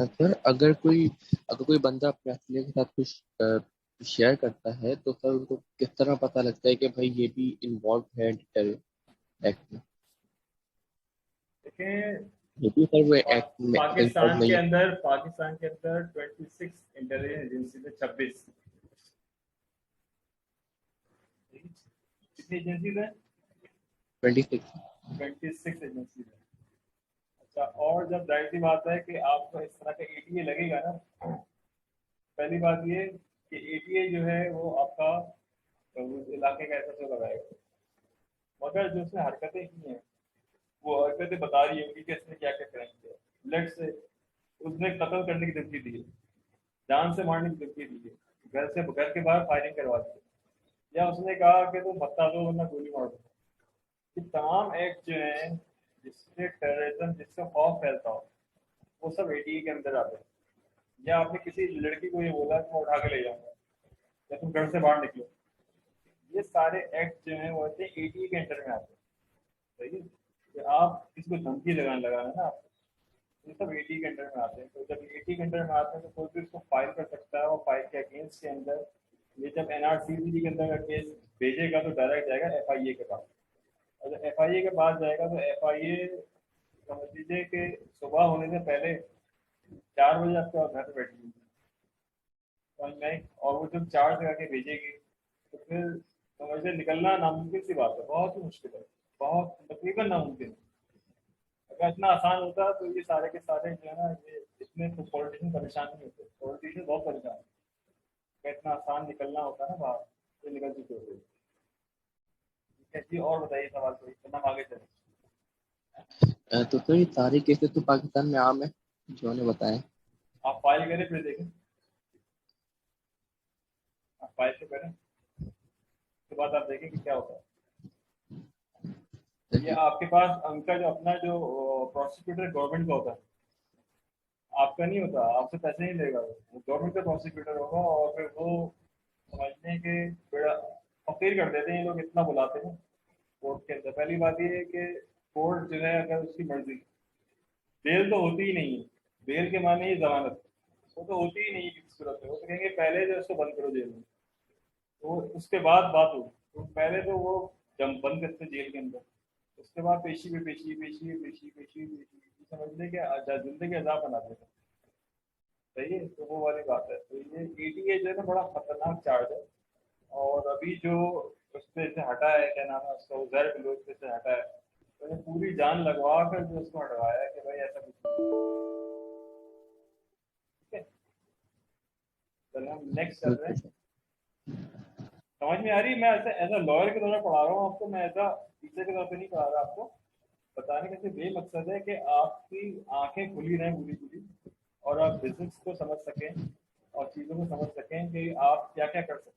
Speaker 3: सर, अगर कोई बंदा अपने असलियत के साथ कुछ शेयर करता है तो सर उनको किस तरह पता लगता है कि भाई ये भी इन्वॉल्व है एक्ट में?
Speaker 1: देखें,
Speaker 3: ये भी सर वो एक्ट में इन्वॉल्व नहीं है?
Speaker 1: पाकिस्तान के अंदर 26 इंटेलिजेंस एजेंसी थे, 26। कितनी एजेंसी है?
Speaker 3: 26।
Speaker 1: 26 एजेंसी है। अच्छा, और जब जाहिर सी बात है कि आपको इस तरह का एटीए लगेगा ना, पहली बात ये कि एटीए जो है वो आपका उस इलाके का ऐसा तो लगाएगा, मगर जो उसने हरकतें की हैं वो हरकतें बता रही होगी कि इसने क्या क्या क्राइम किया। लेट्स से उसने कत्ल करने की धमकी दी है, जान से मारने की धमकी दी है, घर के बाहर फायरिंग करवा दी है, या उसने कहा कि तुम बता दो वरना गोली मार दो। ये तमाम एक्ट जो हैं जिससे टेररिज्म, जिससे खौफ फैलता हो, वो सब एटीए के अंदर आते हैं। या आपने किसी लड़की को ये बोला कि मैं उठा के ले जाऊंगा, या तुम घर से बाहर निकलो, ये सारे एक्ट जो हैं वो ऐसे एटीए के अंडर में आते हैं। सही है। कि आप किसी को धमकी लगाना ना आपको, ये सब एटी के अंडर में आते हैं। तो जब एटी के अंडर में आते हैं तो कोई भी इसको फाइल कर सकता है, और फाइल के अगेंस्ट के अंदर ये जब NRC के अंदर का केस भेजेगा तो डायरेक्ट जाएगा FIA के पास। और जब FIA के पास जाएगा तो FIA समझ लीजिए कि सुबह होने से पहले 4 बजे आपके घर पे बैठी होगी, समझ में आई? और वो जब 4 से आके भेजेगी तो फिर समझ से निकलना नामुमकिन सी बात है, बहुत ही मुश्किल है, बहुत तकरीबन नामुमकिन है। अगर इतना आसान होता तो ये सारे के सारे जो है ना, ये इतने तो पॉलिटिशियन परेशान नहीं होते। पॉलिटिशियन बहुत परेशान है। का इतना आसान निकलना होता है ना बाहर, तो निकल चुके होते। ठीक है जी, और बताइए सवाल कोई, वरना हम आगे चलें।
Speaker 3: तो सर ये सारे केसेस तो पाकिस्तान में आम है जो ने बताया।
Speaker 1: आप फाइल करें फिर देखें, आप फाइल तो करें, उसके बाद आप देखें कि क्या होता है। ये आपके पास उनका जो अपना जो प्रोसिक्यूटर गवर्नमेंट का होता है, आपका नहीं होता, आपसे पैसे नहीं लेगा, वो गवर्नमेंट का प्रोसिक्यूटर होगा। और फिर वो समझने के बड़ा फकीर कर देते हैं ये लोग, इतना बुलाते हैं कोर्ट के अंदर। पहली बात ये है कि कोर्ट जो है अगर उसकी मर्जी, बेल तो होती ही नहीं है, बेल के माने ही जमानत, वो तो होती ही नहीं है किसी सूरत में। वो तो कहेंगे पहले जो उसको बंद करो जेल में, तो उसके बाद बात होगी। तो पहले तो वो जम बंद करते जेल के अंदर, उसके बाद पेशी पे पेशी पेशी पेशी पेशी पेशी समझने के जिंदगी अजाब बना देते हैं। सही है, तो वो वाली बात है। तो ये ईडीए जो है ना बड़ा खतरनाक चार्ज है। और अभी जो उस पे से हटा है, क्या नाम है उसका, उजैर बलोच पे से हटा है, तो उन्हें पूरी जान लगवा कर जो उसको हटवाया है कि भाई ऐसा कुछ नहीं। ठीक है, चलो हम नेक्स्ट चल रहे हैं। समझ में आ रही है? मैं ऐसा एज अ लॉयर के तौर पर पढ़ा रहा हूँ आपको, मैं ऐसा टीचर के तौर पर नहीं पढ़ा रहा आपको। बताने का सिर्फ ये मकसद है कि आपकी आंखें खुली रहें पूरी पूरी, और आप बिजनेस को समझ सकें और चीज़ों को समझ सकें कि आप क्या क्या कर सकते हैं।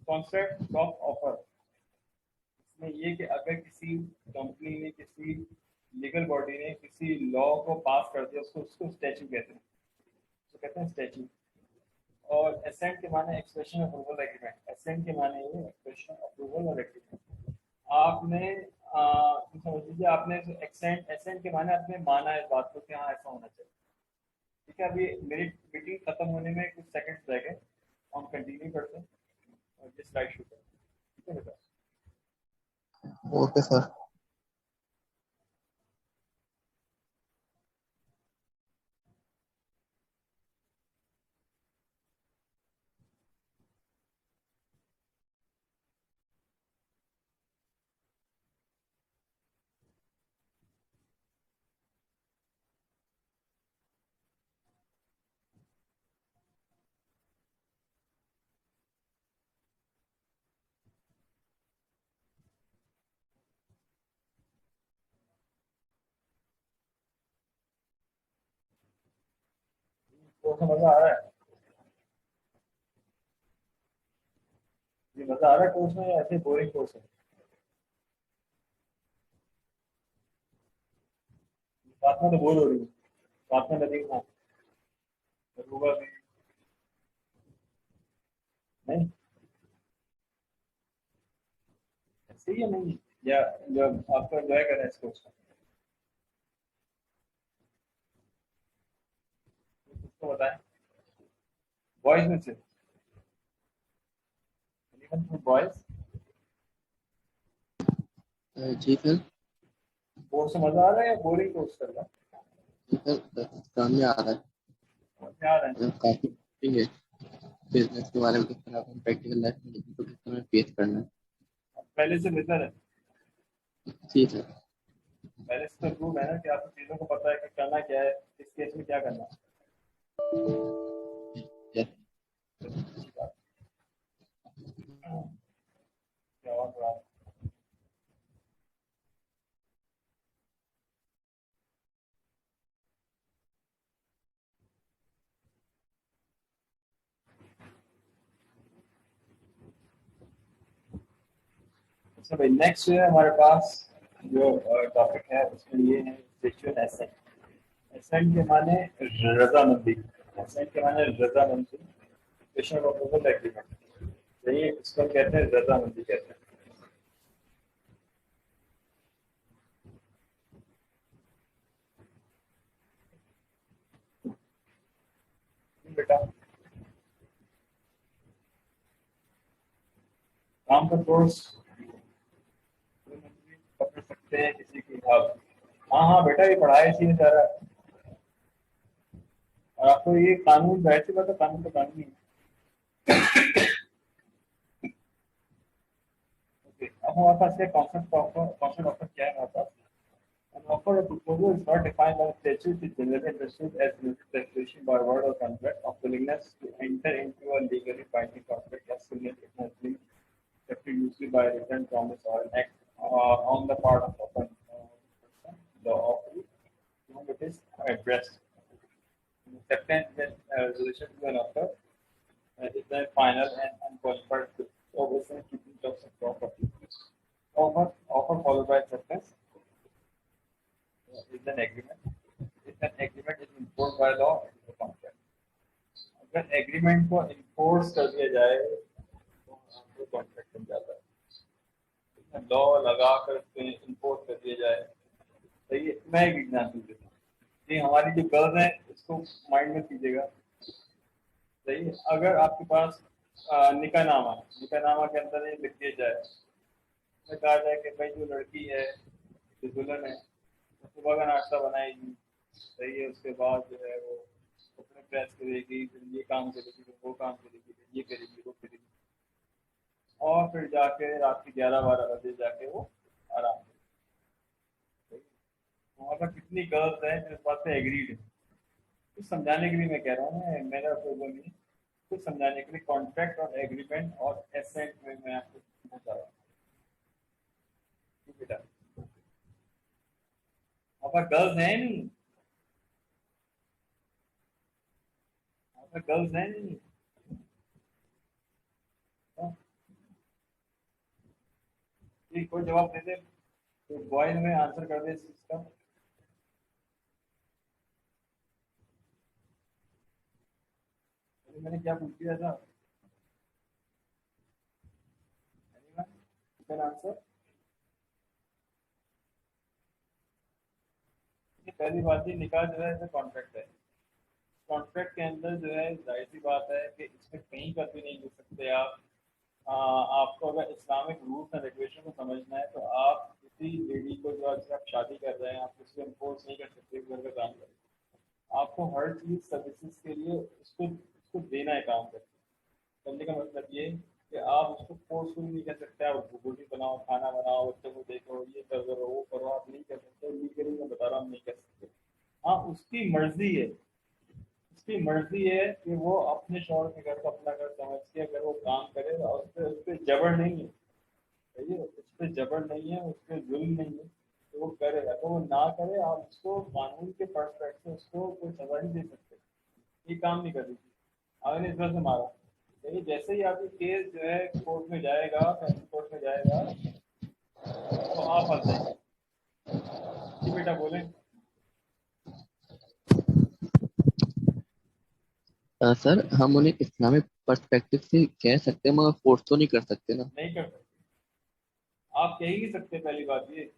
Speaker 1: कॉन्सेप्ट ऑफ ऑफर इसमें ये कि अगर किसी कंपनी ने, किसी लीगल बॉडी ने किसी लॉ को पास कर दिया, उसको उसको स्टैच्यू कहते हैं, तो कहते हैं स्टैच्यू। और एसेंट के माने एक्सप्रेशन अप्रूवल एग्रीमेंट, एसेंट के माने ये एक्सप्रेशन अप्रूवल और एग्रीमेंट। आपने समझ लीजिए आपने एसेंट, एसेंट के माने आपने माना इस बात को कि हाँ ऐसा होना चाहिए। ठीक है, अभी मेरी मीटिंग खत्म होने में कुछ सेकंड्स रह गए, हम कंटिन्यू करते हैं और ये स्लाइड शो करते हैं। ठीक है बेटा?
Speaker 3: Okay sir.
Speaker 1: तो मजा आ रहा है? ये मजा आ रहा है कोर्स में या ऐसे बोरिंग कोर्स है? साथ में तो बोर हो रही हूँ, साथ में लगी ना रूबा भी नहीं, ऐसे ही है नहीं, या जब आपको एंजॉय कर रहे हैं इस कोर्स को, उसको बताएं बॉयज में से, बॉयज।
Speaker 3: जी सर।
Speaker 1: कोर्स में मजा आ रहा है या बोरिंग कोर्स कर रहा है?
Speaker 3: जी सर, काम में आ रहा है।
Speaker 1: समझ में आ रहा है?
Speaker 3: काफी interesting है बिजनेस के बारे में, किस तरह हम प्रैक्टिकल लाइफ में तो किस तरह फेस करना है।
Speaker 1: पहले से बेहतर है,
Speaker 3: जी सर।
Speaker 1: पहले से तो प्रूव है ना कि आपको चीजों को पता है कि करना क्या है, इस केस में क्या करना है।
Speaker 3: यस।
Speaker 1: चलो, अच्छी बात है। क्या और बात? अच्छा भाई, नेक्स्ट जो है हमारे पास जो टॉपिक है उसमें ये है स्पिरिचुअल एसेंट। एसेंट के माने रजामंदी, एसेंट के माने रजामंदी, स्पेशल अप्रूवल एग्रीमेंट। यही इसको कहते हैं रजामंदी कहते हैं बेटा। काम का कोर्स पकड़ सकते हैं किसी की आप। हाँ हाँ बेटा, ये पढ़ाई इसी जा रहा है। और आपको ये कानून वैसे पता, कानून तो कानून ही है। ओके, अब हमारे पास क्या कॉन्सेप्ट ऑफ क्या है हमारे पास? Offer or proposal is not defined by statute. It is generally understood as mutual declaration by word or contract of willingness to enter into a legally binding contract as soon as it has been accepted, usually by a written promise or an act on the part of the offer whom it is addressed. Acceptance when resolution to an offer is then final and unqualified overseen keeping terms of property. Offer followed by acceptance is an agreement. If an agreement is enforced by law, it is a contract. अगर agreement को enforce कर दिया जाए तो आपको contract बन जाता है। लॉ लगा कर उसको इन्फोर्स कर दिया जाए। सही है। मैं एक एग्जाम्पल देता हूँ। ये हमारी जो गर्ल्स हैं इसको माइंड में कीजिएगा। सही है। अगर आपके पास निकाहनामा के अंदर ये लिख दिया जाए, कहा जाए कि भाई जो लड़की है जो दुल्हन है सुबह का नाश्ता बनाएगी, सही है, उसके बाद जो है वो कपड़े प्रेस करेगी, फिर ये काम करेगी, फिर वो काम करेगी, फिर ये करेगी, वो करेगी, और फिर जाके रात के 11-12 बजे जाके वो आराम करेगी। वहाँ पर कितनी गर्ल्स हैं जो इस बात पे एग्रीड है। कुछ समझाने के लिए मैं कह रहा हूँ, मेरा प्रॉब्लम नहीं, कुछ समझाने के लिए कॉन्ट्रैक्ट और एग्रीमेंट और एसेंट में मैं आपको बता रहा हूँ। बेटा वहाँ पर गर्ल्स हैं नहीं, गर्ल्स हैं नहीं। कोई जवाब दे दे तो बॉयज में आंसर कर दे इस चीज का। मैंने क्या पूछ दिया था? आंसर पहली बात ही निकाह जो है कॉन्ट्रैक्ट है। कॉन्ट्रैक्ट के अंदर जो है जाहिर सी बात है कि इसमें कहीं पर भी नहीं लिख सकते आप। आपको अगर इस्लामिक रूल्स एंड रेगुलेशन को समझना है तो आप किसी लेडी को जो आप शादी कर रहे हैं आप उसको इम्पोर्स नहीं कर सकते घर का काम करें। आपको हर चीज़ सर्विसेज के लिए उसको देना है काम करने का मतलब ये कि आप उसको फोर्सफुल नहीं कर सकते। आप रोटी बनाओ, खाना बनाओ, बच्चों को देखो, ये करो वो करो, आप नहीं कर सकते। लीगली मैं बता रहा हूँ नहीं कर सकते। हाँ उसकी मर्जी है, उसकी मर्जी है कि वो अपने शौहर के घर को अपना घर समझ के अगर वो काम करे और उस पर जबर नहीं है, सही है, उस पर जबर नहीं है, उस पर जुल्म नहीं है तो वो करे। अगर वो ना करे आप उसको कानून के पर्सपेक्ट से उसको कोई सजा नहीं दे सकते। ये काम नहीं कर रही थी, आपने इस वजह से मारा। लेकिन जैसे ही आपकी केस जो है कोर्ट में जाएगा, फैमिली कोर्ट में जाएगा तो आप फंस जाएंगे। जी बेटा बोले।
Speaker 3: सर हम उन्हें इस्लामिक पर्सपेक्टिव से कह सकते हैं मगर फोर्स तो नहीं कर सकते ना।
Speaker 1: नहीं कर सकते, आप कह ही नहीं सकते। पहली बात ये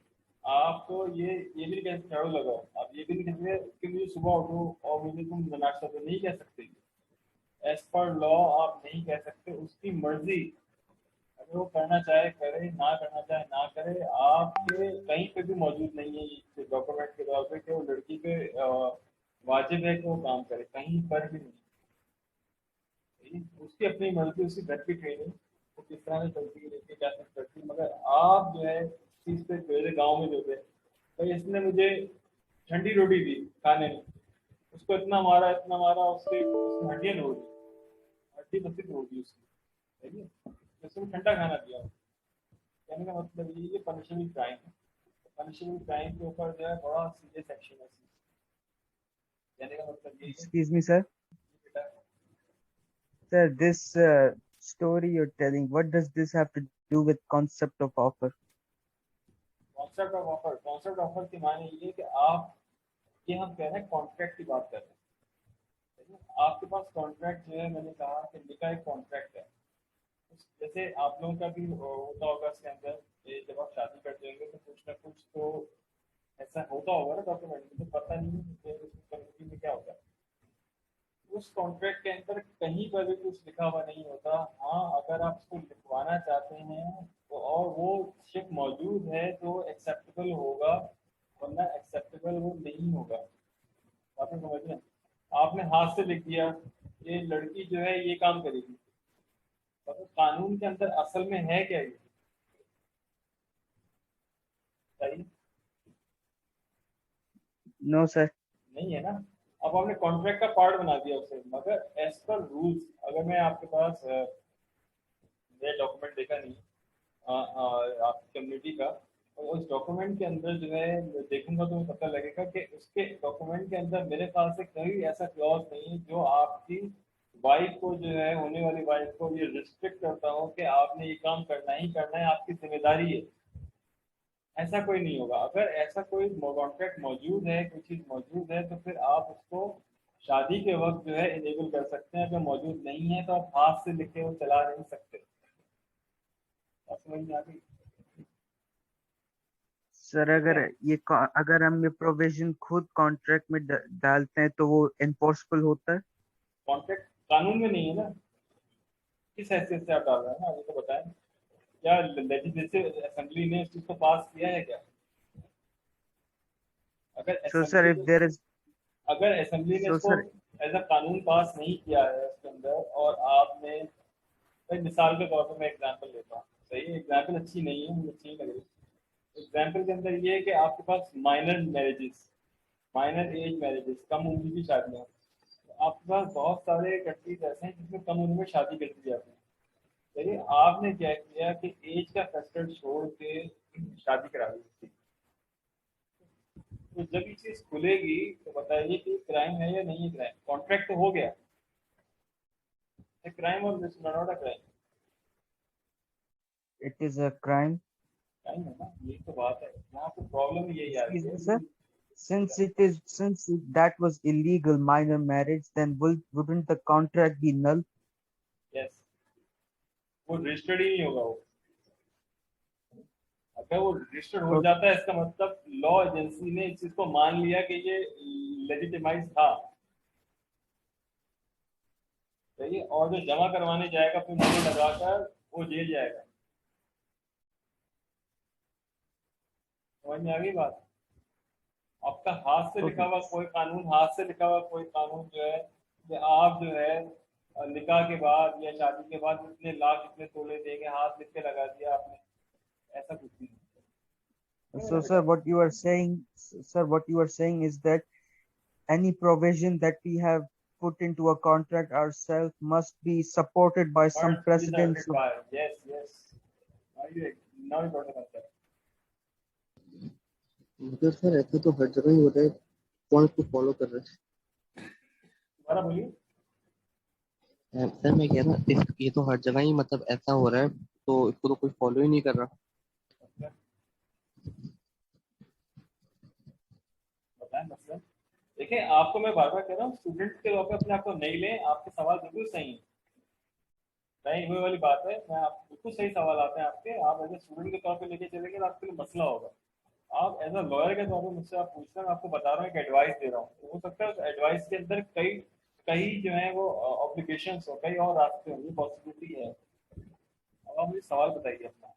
Speaker 1: आप तो ये भी नहीं कह सकते झाड़ू लगाओ, आप ये भी नहीं कह सकते कि मुझे सुबह उठो और मुझे तुम नाश्ता तो नहीं कह सकते। एज पर लॉ आप नहीं कह सकते, उसकी मर्जी। अगर वो करना चाहे करे, ना करना चाहे ना करे। आपके कहीं पे भी मौजूद नहीं है ये डॉक्यूमेंट के तौर पे कि वो लड़की पे वाजिब है कि वो काम करे, कहीं पर भी नहीं। उसकी अपनी मर्जी, उसकी घर की ट्रेनिंग वो किस तरह से चलती है, लेके क्या करती है। मगर आप जो है चीज पे मेरे गाँव में जो थे तो इसने मुझे ठंडी रोटी दी खाने में, उसको इतना मारा उसकी हड्डियां तोड़ दी, हड्डी बत्ती तोड़ दी उसकी, सही है, उसको ठंडा खाना दिया। कहने का मतलब ये पनिशेबल क्राइम है। पनिशेबल क्राइम के ऊपर जो है बड़ा सीरियस एक्शन है। कहने का मतलब ये
Speaker 2: Excuse me, sir. Sir, this story you're telling, what does this have to do with concept of offer?
Speaker 1: Concept of offer की माने ये कि आप ये हम कह रहे हैं कॉन्ट्रैक्ट की बात कर रहे हैं। आपके पास कॉन्ट्रैक्ट जो है, मैंने कहा कि निकाह एक कॉन्ट्रैक्ट है। जैसे आप लोगों का भी होता होगा इसके अंदर, जब आप शादी करते होंगे तो कुछ ना कुछ तो ऐसा होता होगा ना डॉक्यूमेंट में, तो पता नहीं कम्युनिटी में क्या होता है। उस कॉन्ट्रैक्ट के अंदर कहीं पर भी कुछ लिखा हुआ नहीं होता। हाँ अगर आप उसको लिखवाना चाहते हैं तो और वो शिप मौजूद है तो एक्सेप्टेबल होगा, वरना एक्सेप्टेबल वो नहीं होगा। आपने समझ में, आपने हाथ से लिख दिया ये लड़की जो है ये काम करेगी, तो कानून के अंदर असल में है क्या ये? सही
Speaker 2: नो सर।
Speaker 1: नहीं है ना। अब आपने कॉन्ट्रैक्ट का पार्ट बना दिया उसे, मगर एज पर रूल्स अगर मैं आपके पास ये डॉक्यूमेंट देखा नहीं आपकी कम्युनिटी का, और उस डॉक्यूमेंट के अंदर जो है देखूंगा तो मुझे पता लगेगा कि उसके डॉक्यूमेंट के अंदर मेरे ख्याल से कहीं ऐसा क्लॉज नहीं है जो आपकी वाइफ को जो है, होने वाली वाइफ को ये रिस्ट्रिक्ट करता हो कि आपने ये काम करना ही करना है, आपकी जिम्मेदारी है। ऐसा कोई नहीं होगा। अगर ऐसा कोई कॉन्ट्रैक्ट मौजूद है, कोई चीज़ मौजूद है, तो फिर आप उसको शादी के वक्त जो है इनेबल कर सकते हैं। अगर मौजूद नहीं है तो आप हाथ से लिखे वो चला नहीं सकते। आप समझ में आ गई?
Speaker 2: सर
Speaker 1: ठीक है।
Speaker 2: अगर हम ये प्रोविजन खुद कॉन्ट्रैक्ट में डालते हैं तो वो इन्फोर्सबल होता है?
Speaker 1: कॉन्ट्रैक्ट कानून में नहीं है ना, किस हैसियत से आप डाल रहे हैं ना, ये तो बताएं। क्या लेजिस्लेटिव असेंबली ने इस चीज को पास किया है क्या? अगर
Speaker 2: सो सर
Speaker 1: असेंबली
Speaker 2: इफ
Speaker 1: ने
Speaker 2: देयर इज
Speaker 1: अगर असेंबली ने
Speaker 2: सो
Speaker 1: इसको
Speaker 2: सर
Speaker 1: एज अ कानून पास नहीं किया है उसके अंदर, और आपने, भाई मिसाल के तौर पर मैं एग्जांपल लेता हूँ, सही एग्जांपल अच्छी नहीं है, मुझे अच्छी नहीं लग रही। एग्जांपल के अंदर ये है कि आपके पास minor marriages, minor age marriages, कम उम्र की शादियाँ, आपके पास बहुत सारे कंट्रीज ऐसे हैं जिसमें कम उम्र में शादी कर दी जाती है। चलिए आपने क्या किया कि एज का फैक्टर छोड़ के शादी करा दी। तो जब ये चीज खुलेगी तो बताइए कि क्राइम है या नहीं है? क्राइम, कॉन्ट्रैक्ट तो हो गया, क्राइम और not a crime?
Speaker 2: It is a crime.
Speaker 1: Crime है ना, ये तो बात है। यहाँ पे प्रॉब्लम यही आ
Speaker 2: एक्सक्यूज
Speaker 1: रही है
Speaker 2: मी सर,
Speaker 1: कि
Speaker 2: since that was illegal minor marriage, then wouldn't the contract be null?
Speaker 1: Yes, वो रजिस्टर्ड ही नहीं होगा वो। अगर वो रजिस्टर्ड हो
Speaker 2: So,
Speaker 1: जाता है इसका मतलब लॉ एजेंसी ने इस चीज को मान लिया कि ये लेजिटिमाइज था। सही है, और जो जमा करवाने जाएगा फिर मुझे लगाकर वो जेल जाएगा। समझ में आ गई बात? आपका हाथ से लिखा
Speaker 2: okay.
Speaker 1: हुआ कोई कानून, हाथ से लिखा हुआ कोई कानून जो है कि आप जो है निकाह के बाद या शादी के बाद इतने लाख इतने तोले देंगे, हाथ लिख के लगा दिया आपने, ऐसा कुछ नहीं है मेरा
Speaker 2: So,
Speaker 1: बेटा।
Speaker 2: sir, what you are saying is that any provision that we have put into a contract ourselves must be supported by some
Speaker 1: Must be
Speaker 2: precedents
Speaker 1: surrounded
Speaker 2: of.
Speaker 1: by, yes, yes. Now you got the concept.
Speaker 3: मगर sir ऐसा तो हर जगह ही होता है, कौन इसको follow कर रहा
Speaker 1: दोबारा बोलिए।
Speaker 3: है? सर मैं कह रहा ये तो हर जगह ही मतलब ऐसा हो रहा है, तो इसको तो कोई फॉलो ही नहीं कर रहा।
Speaker 1: बताएं मतलब, देखिए आपको मैं बार बार कह रहा हूँ, स्टूडेंट के तौर पर अपने आप को नहीं लें। आपके सवाल बिल्कुल सही है, नहीं हुए वाली बात है। मैं आप बिल्कुल सही सवाल आते हैं आपके, आप एज ए स्टूडेंट के तौर पे लेके चलेंगे तो आपके लिए मसला होगा। आप एज अ लॉयर के तौर पे मुझसे आप पूछ रहे हैं, मैं आपको बता रहा हूँ, एक एडवाइस दे रहा हूँ। तो हो सकता है उस एडवाइस के अंदर कई कई जो है वो ऑब्लिगेशन हो, कई और रास्ते होंगे, पॉसिबिलिटी है। अब आप मुझे सवाल बताइए अपना।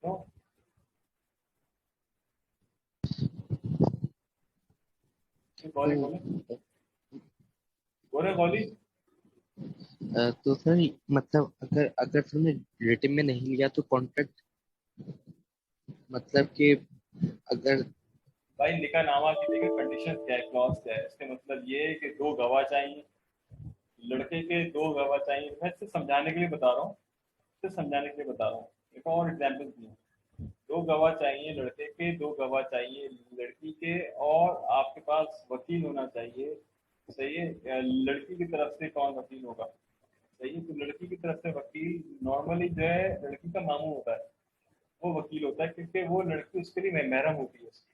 Speaker 1: तो बोले बोले
Speaker 3: तो
Speaker 1: बोले बोली।
Speaker 3: तो सर मतलब अगर अगर तुमने रिटन में नहीं लिया तो कॉन्ट्रैक्ट मतलब कि अगर
Speaker 1: भाई निकाहनामा की देखिए कंडीशन क्या है, क्लॉज क्या है, इसके मतलब ये है कि दो गवाह चाहिए, लड़के के दो गवाह चाहिए। मैं सिर्फ समझाने के लिए बता रहा हूँ, सिर्फ समझाने के लिए बता रहा हूँ। एक और एग्जाम्पल दिए, दो गवाह चाहिए लड़के के, दो गवाह चाहिए लड़की के, और आपके पास वकील होना चाहिए। सही है, लड़की की तरफ से कौन वकील होगा? सही है, तो लड़की की तरफ से वकील नॉर्मली जो है लड़की का मामू होता है, वो वकील होता है, क्योंकि वो लड़की उसके लिए महरम होती है उसकी।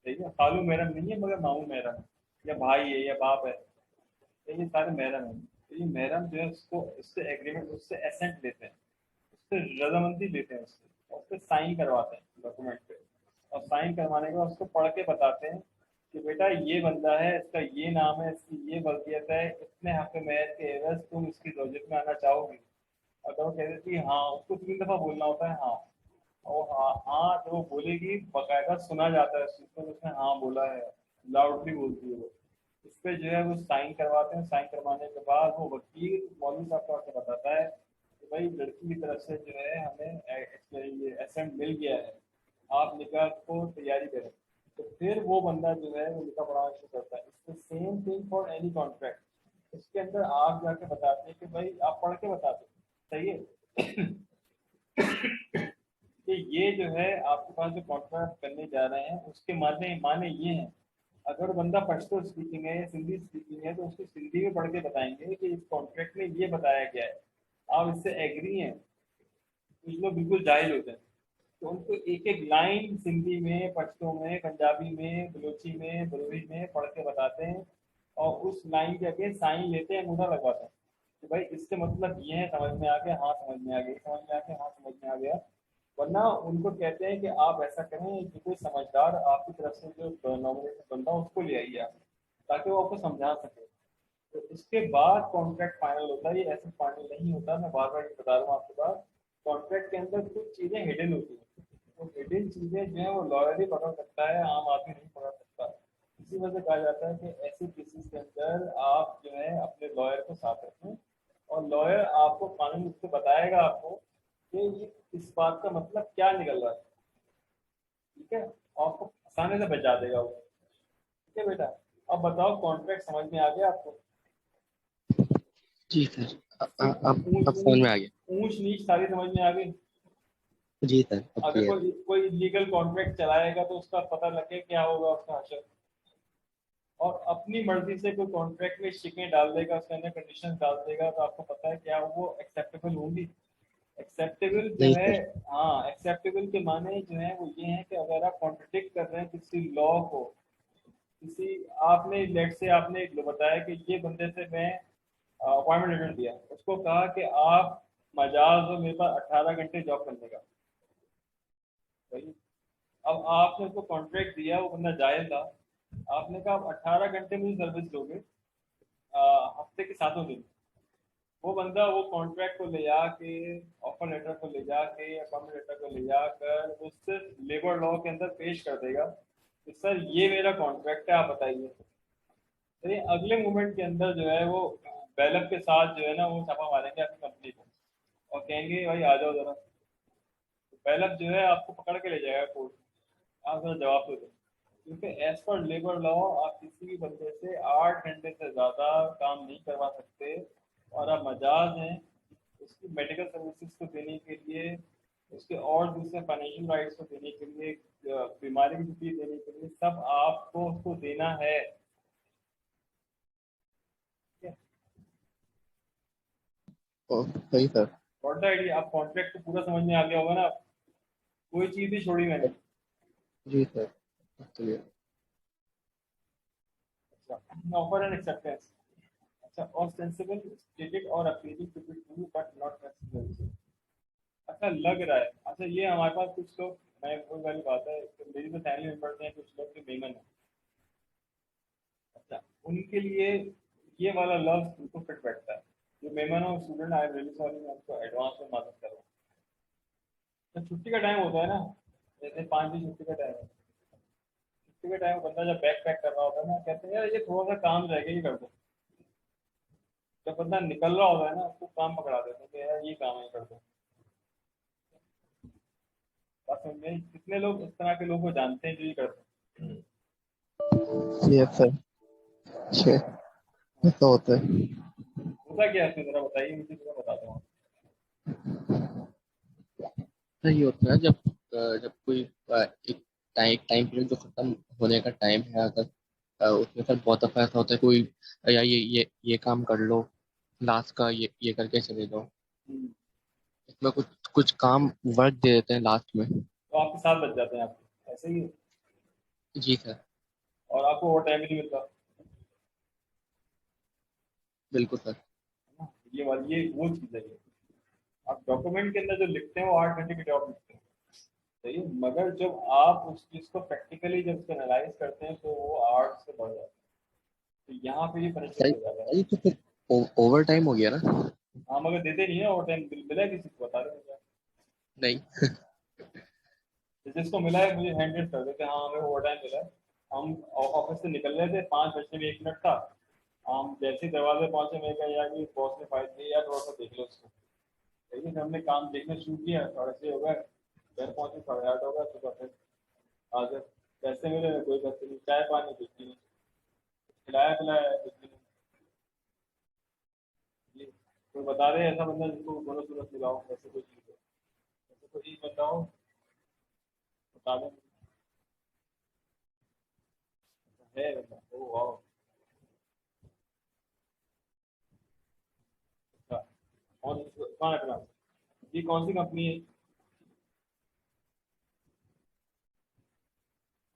Speaker 1: सही है, खालू महरम नहीं है मगर मामू महरम है, या भाई है या बाप है, तो ये सारे महरम है। तो ये महरम जो है उसको, उससे एग्रीमेंट, उससे एसेंट लेते हैं, उससे रजामंदी लेते हैं उससे, और उससे साइन करवाते हैं डॉक्यूमेंट पे। और साइन करवाने के बाद उसको पढ़ के बताते हैं कि बेटा ये बंदा है, इसका ये नाम है, इसकी ये वल्दियत है, इतने हक महर के एवज तुम इसकी जोजत में आना चाहोगी? अगर वो कह देती है हाँ, उसको 3 दफा बोलना होता है हाँ। और हाँ हाँ जो वो बोलेगी बकायदा सुना जाता है उस चीज को, उसने हाँ बोला है, लाउडली बोलती है वो। इस पे जो है वो साइन करवाते हैं। साइन करवाने के बाद वो वकील मौलवी साहब को आके बताता है कि भाई लड़की की तरफ से जो है हमें ये एसेंट मिल गया है, आप निकाह को तैयारी करें, तो फिर वो बंदा जो है वो निकाह पढ़ाना शुरू करता है। It's the same thing for any contract. उसके अंदर आप जाके बताते हैं कि भाई आप पढ़ के बताते हैं, सही है कि ये जो है आपके पास जो कॉन्ट्रैक्ट करने जा रहे हैं उसके माने माने ये हैं। अगर बंदा पश्तो स्पीकिंग है या सिंधी स्पीकिंग है तो उसको सिंधी में पढ़ के बताएंगे कि इस कॉन्ट्रैक्ट में ये बताया गया है, आप इससे एग्री हैं। कुछ लोग बिल्कुल जाहिल होते हैं, तो उनको एक एक लाइन सिंधी में, पश्तो में, पंजाबी में, बलोची में, बलोची में पढ़ के बताते हैं, और उस लाइन के आगे साइन लेते हैं, अंगूठा लगवाते हैं कि भाई इससे मतलब ये है, समझ में आ गया, हाँ समझ में आ गया, समझ में आ गया, हाँ समझ में आ गया। वरना उनको कहते हैं कि आप ऐसा करें कि कोई समझदार आपकी तरफ से जो नॉमिनेटेड बंदा उसको ले आइए आप, ताकि वो आपको समझा सके। तो इसके बाद कॉन्ट्रैक्ट फाइनल होता है। ये ऐसे फाइनल नहीं होता, मैं बार बार बता रहा हूँ आपके पास। कॉन्ट्रैक्ट के अंदर कुछ चीजें हिडन होती हैं, तो हिडन चीजें जो है वो लॉयर ही पकड़ सकता है, आम आदमी नहीं पकड़ सकता। इसी वजह से कहा जाता है कि ऐसे केसेस के अंदर आप जो है अपने लॉयर को साथ रखें, और लॉयर आपको कानून रूप से बताएगा आपको कि ये इस बात का मतलब क्या निकल रहा है, ठीक है, आपको फंसाने से बचा देगा वो। ठीक है बेटा, अब बताओ कॉन्ट्रैक्ट समझ में आ गया आपको?
Speaker 3: जी सर। अब
Speaker 1: ऊंच
Speaker 3: समझ में आ गया।
Speaker 1: ऊंच नीच सारी समझ में आ गई।
Speaker 3: जी सर, अब
Speaker 1: अगर
Speaker 3: क्लियर।
Speaker 1: कोई इलीगल कॉन्ट्रैक्ट चलाएगा तो उसका पता लगे क्या होगा उसका हशर। और अपनी मर्जी से कोई कॉन्ट्रैक्ट में शिकें डाल देगा, उसके अंदर कंडीशन डाल देगा, तो आपको पता है क्या वो एक्सेप्टेबल होंगी? एक्सेप्टेबल जो
Speaker 3: नहीं
Speaker 1: है,
Speaker 3: सर।
Speaker 1: हाँ एक्सेप्टेबल के माने जो है वो ये है कि अगर आप कॉन्ट्रडिक्ट कर रहे हैं किसी लॉ को, किसी, आपने लेट से आपने बताया कि ये बंदे से मैं अपॉइंटमेंट लेटर दिया, उसको कहा कि आप मजाज हो मेरे पास 18 घंटे जॉब करने का, सही। अब आपने उसको कॉन्ट्रैक्ट दिया, वो बंदा जाहिल था, आपने कहा आप 18 घंटे मुझे सर्विस दोगे, हफ्ते के 7 दिन। वो बंदा वो कॉन्ट्रैक्ट को ले जाके, ऑफर लेटर को ले जाके, अपॉइंटमेंट लेटर को ले जाकर उससे लेबर लॉ के अंदर पेश कर देगा कि सर ये मेरा कॉन्ट्रैक्ट है, आप बताइए। तो ये अगले मोमेंट के अंदर जो है वो बैलप के साथ जो है ना वो छापा मारेंगे आपकी कंपनी को, और कहेंगे भाई आ जाओ जरा। तो बैलप जो है आपको पकड़ के ले जाएगा कोर्ट, आप जरा जवाब दो। क्योंकि एज पर लेबर लॉ आप किसी भी बंदे से 8 घंटे से ज़्यादा काम नहीं करवा सकते, और आप मजाज हैं उसकी मेडिकल सर्विसेज को देने के लिए, उसके और दूसरे फाइनेंशियल राइट्स को देने के लिए, बीमारी की छुट्टी देने के लिए, सब आपको उसको देना है।
Speaker 3: सही सर।
Speaker 1: What the idea? आप कॉन्ट्रैक्ट तो पूरा समझ में आ गया होगा ना? कोई चीज़ भी छोड़ी मैंने?
Speaker 3: जी सर, अब क्लियर।
Speaker 1: अच्छा, ऑफर एंड एक्सेप्टेंस। अच्छा, ऑस्टेंसिबल स्टेटेड और appealing to be true but not necessary. अच्छा लग रहा है, अच्छा ये हमारे पास कुछ लोग, मैं वही वाली बात है कि मेरी तो फैमिली मेम्बर्स हैं कुछ लोग जो मेमन है। अच्छा, उनके लिए ये वाला लफ्ज उनको फिट बैठता है। जो मेमन हो student, I am really sorry, मैं उनको एडवांस में मदद कर रहा हूँ। तो छुट्टी का टाइम होता है ना, जैसे 5 दिन छुट्टी का टाइम है, छुट्टी के टाइम बंदा जब बैग पैक कर रहा होता है ना, कहते हैं यार ये थोड़ा सा काम रह गया, ये कर दो। जब बंदा निकल रहा होता है ना उसको काम पकड़ा देते हैं कि यार ये काम है, कर दो। बस में कितने लोग इस तरह के लोगों को जानते हैं जो ये करते हैं?
Speaker 3: Yes sir. छः। ऐसा होता है।
Speaker 1: होता क्या है इसमें, जरा बताइए मुझे, जरा बता दो।
Speaker 3: सर ये होता है जब जब कोई एक टाइम पीरियड जो खत्म होने का टाइम है, अगर उसमें सर बहुत दफा ऐसा होता है कोई, या ये काम कर लो, लास्ट का ये करके चले जाओ। इसमें कुछ कुछ काम वर्क दे देते हैं लास्ट में।
Speaker 1: तो आपके साथ बच जाते हैं आपके, ऐसे ही?
Speaker 3: जी सर।
Speaker 1: और आपको ओवर टाइम भी नहीं मिलता,
Speaker 3: बिल्कुल सर।
Speaker 1: है ना? ये वो चीज़ है। ये आप डॉक्यूमेंट के अंदर जो लिखते हैं वो 8 घंटे की जॉब लिखते हैं, सही है, मगर जब आप उस चीज़ को प्रैक्टिकली जब उसको एनालाइज करते हैं तो वो 8 से बढ़ जाता है। तो यहाँ पे ये पनिशमेंट
Speaker 3: सही
Speaker 1: हो जाता है।
Speaker 3: सही, तो फिर ओवर टाइम हो गया ना।
Speaker 1: हाँ मगर देते नहीं है ओवर टाइम, बिल मिला है किसी को, बता दो मुझे।
Speaker 3: नहीं।
Speaker 1: तो जिसको मिला है मुझे हैंड रेस कर दो कि हाँ हमें ओवर टाइम मिला है। हम ऑफिस से निकल रहे थे, 5 बजने में 1 मिनट था, हम जैसे ही दरवाजे पहुंचे मैं कहा यार ये बॉस ने फाइल दी यार, थोड़ा सा देख लो उसको। लेकिन हमने काम देखना शुरू किया, 6:30 हो गए, घर पहुंचे 8:30 हो गया, सुबह फिर आ गए। पैसे मिले कोई पैसे नहीं, चाय पानी कुछ नहीं, खिलाया पिलाया कुछ नहीं। जी, कोई बता रहे ऐसा बंदा जिसको बोनस वोनस मिलाओ, ऐसे कोई चीज़ है, ऐसे कोई चीज़ बताओ, बता दें। है बंदा, ओ वाह, अच्छा। और कौन है अपना जी, कौन सी कंपनी है,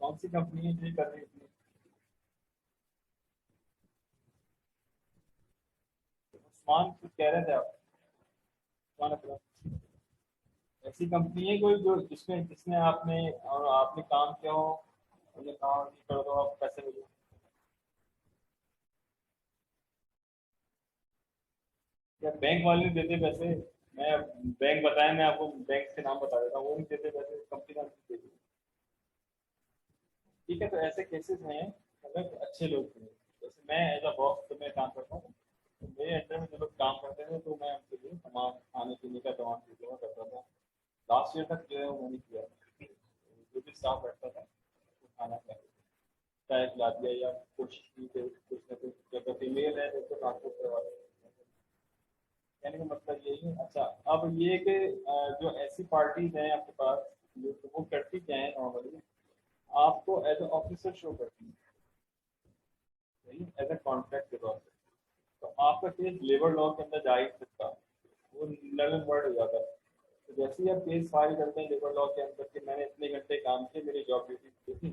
Speaker 1: कौन सी कंपनी है जो कर रही है? उस्मान कुछ कह रहे थे आप, कौन है अपना? ऐसी कंपनी है कोई जो जिसमें जिसने आपने और आपने काम किया हो, उन्हें कहा कि कर दो आप पैसे मिले? क्या बैंक वाले नहीं देते पैसे? मैं बैंक बताया, मैं आपको बैंक के नाम बता देता हूँ, वो नहीं देते पैसे, कंपनी का नहीं देती। ठीक है, तो ऐसे केसेस में अगर अच्छे लोग थे, जैसे मैं एज अ बॉस तो मैं काम करता हूँ, तो मेरे अंडर में जो लोग काम करते थे तो मैं उनके लिए तमाम खाने पीने का तमाम चीज़ों में करता था। लास्ट ईयर तक जो है वो मैंने किया, जो भी स्टाफ बैठता था वो खाना खिलाया, चाय पिला दिया, या कोशिश की कि कुछ ना कुछ, अगर फीमेल है तो उसको ट्रांसपोर्ट करवा दिया। कहने का मतलब यही है। अच्छा, अब ये कि जो ऐसी पार्टीज हैं आपके पास, जो तो वो करती क्या है नॉर्मली, आपको एज ए ऑफिसर शो करती है, एज ए कॉन्ट्रैक्ट के तौर पे। तो आपका केस लेबर लॉ के अंदर जा ही नहीं सकता, वो नल वर्ड हो जाता है। तो जैसे ही आप केस फाइल करते हैं लेबर लॉ के अंदर कि मैंने इतने घंटे काम किए, मेरी जॉब ड्यूटी थी,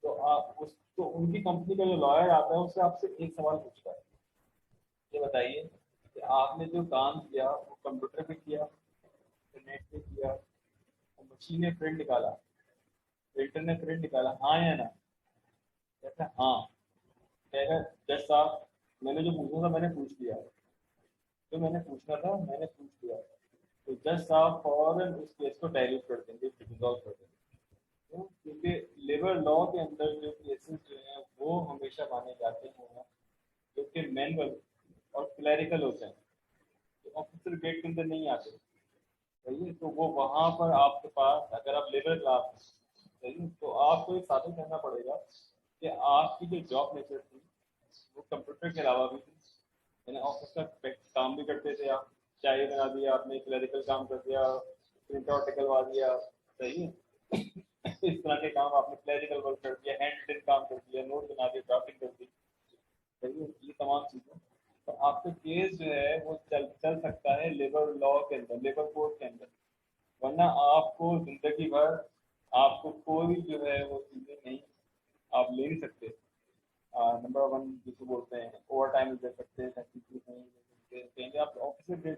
Speaker 1: तो आप उस तो उनकी कंपनी का जो लॉयर आता है उससे आपसे एक सवाल पूछता है, ये बताइए कि आपने जो काम किया वो कंप्यूटर पे किया, इंटरनेट पे किया, मशीन ने प्रिंट निकाला, प्रिंटर ने प्रिंट निकाला, हाँ या ना? कहता है हाँ। कहेगा जज साहब, मैंने जो पूछा था मैंने पूछ लिया, जो मैंने पूछना था मैंने पूछ लिया। तो जज साहब फौरन उस केस को डायल्यूट कर देंगे, रिजॉल्व कर देंगे। क्यों? क्योंकि लेबर लॉ के अंदर जो केसेस जो हैं वो हमेशा माने जाते हैं जो कि मैनुअल और क्लैरिकल होते हैं, तो ऑफिसर गेट के अंदर नहीं आते। सही है, तो वो वहाँ पर आपके पास अगर आप लेबर क्लास हैं, सही है, तो आपको एक साबित करना पड़ेगा कि आपकी जो जॉब नेचर थी वो कंप्यूटर के अलावा भी थी, यानी ऑफिस का काम भी करते थे आप, चाय बना दिया आपने, क्लरिकल काम कर दिया, प्रिंट आउट निकलवा दिया, सही है। इस तरह के काम आपने क्लरिकल वर्क कर दिया, हैंड रिटन काम कर दिया, नोट बना दिया, ड्राफ्टिंग कर दी, सही है, ये तमाम चीजें। तो आपका केस जो है वो चल चल सकता है लेबर लॉ के अंदर, लेबर कोड के अंदर। वरना आपको जिंदगी भर आपको कोई जो है वो चीजें नहीं, आप ले नहीं सकते। नंबर वन जिसको बोलते हैं ओवर टाइम दे सकते हैं, ऐसी चीज नहीं दे सकते, कहेंगे आप ऑफिस में दे,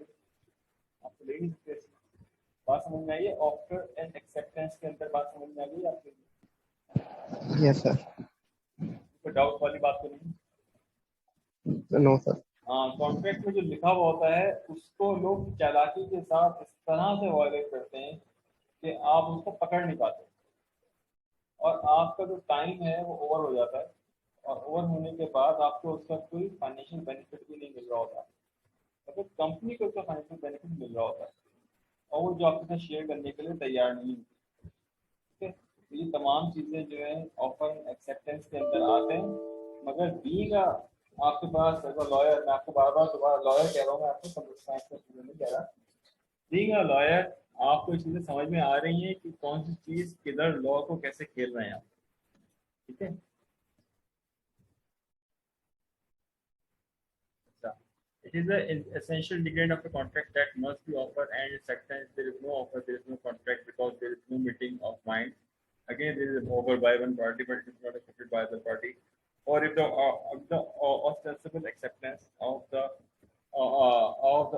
Speaker 1: आपको ले नहीं सकते। बात समझ में आई है? ऑफर एंड एक्सेप्टेंस के अंदर बात समझ में आ गई आपको?
Speaker 3: Yes sir.
Speaker 1: कोई डाउट वाली बात तो नहीं?
Speaker 3: No sir.
Speaker 1: हाँ, कॉन्ट्रैक्ट में जो लिखा हुआ होता है उसको लोग चालाकी के साथ इस तरह से वायलेट करते हैं कि आप उसको पकड़ नहीं पाते, और आपका जो टाइम है वो ओवर हो जाता है, और ओवर होने के बाद आपको उसका कोई फाइनेंशियल बेनिफिट भी नहीं मिल रहा होता, मतलब कंपनी को उसका फाइनेंशियल बेनिफिट मिल रहा होता है, और वो जो आपके साथ शेयर करने के लिए तैयार नहीं होती। ठीक है, तो ये तमाम चीज़ें जो है ऑफर एक्सेप्टेंस के अंदर आते हैं, मगर बीइंग आपके पास एज अ लॉयर, मैं आपको बार बार दोबारा लॉयर कह रहा हूँ, मैं आपको समझता नहीं कह रहा, बीइंग अ लॉयर आपको ये चीज़ें समझ में आ रही हैं कि कौन सी चीज़ किधर लॉ को कैसे खेल रहे हैं आप। ठीक है, अच्छा। It is an essential ingredient of a contract that must be offered, and sometimes there is no offer, there is no contract because there is no meeting of mind. Again, there is an offer by one party, but it is not accepted by the party. Or if the ostensible acceptance of the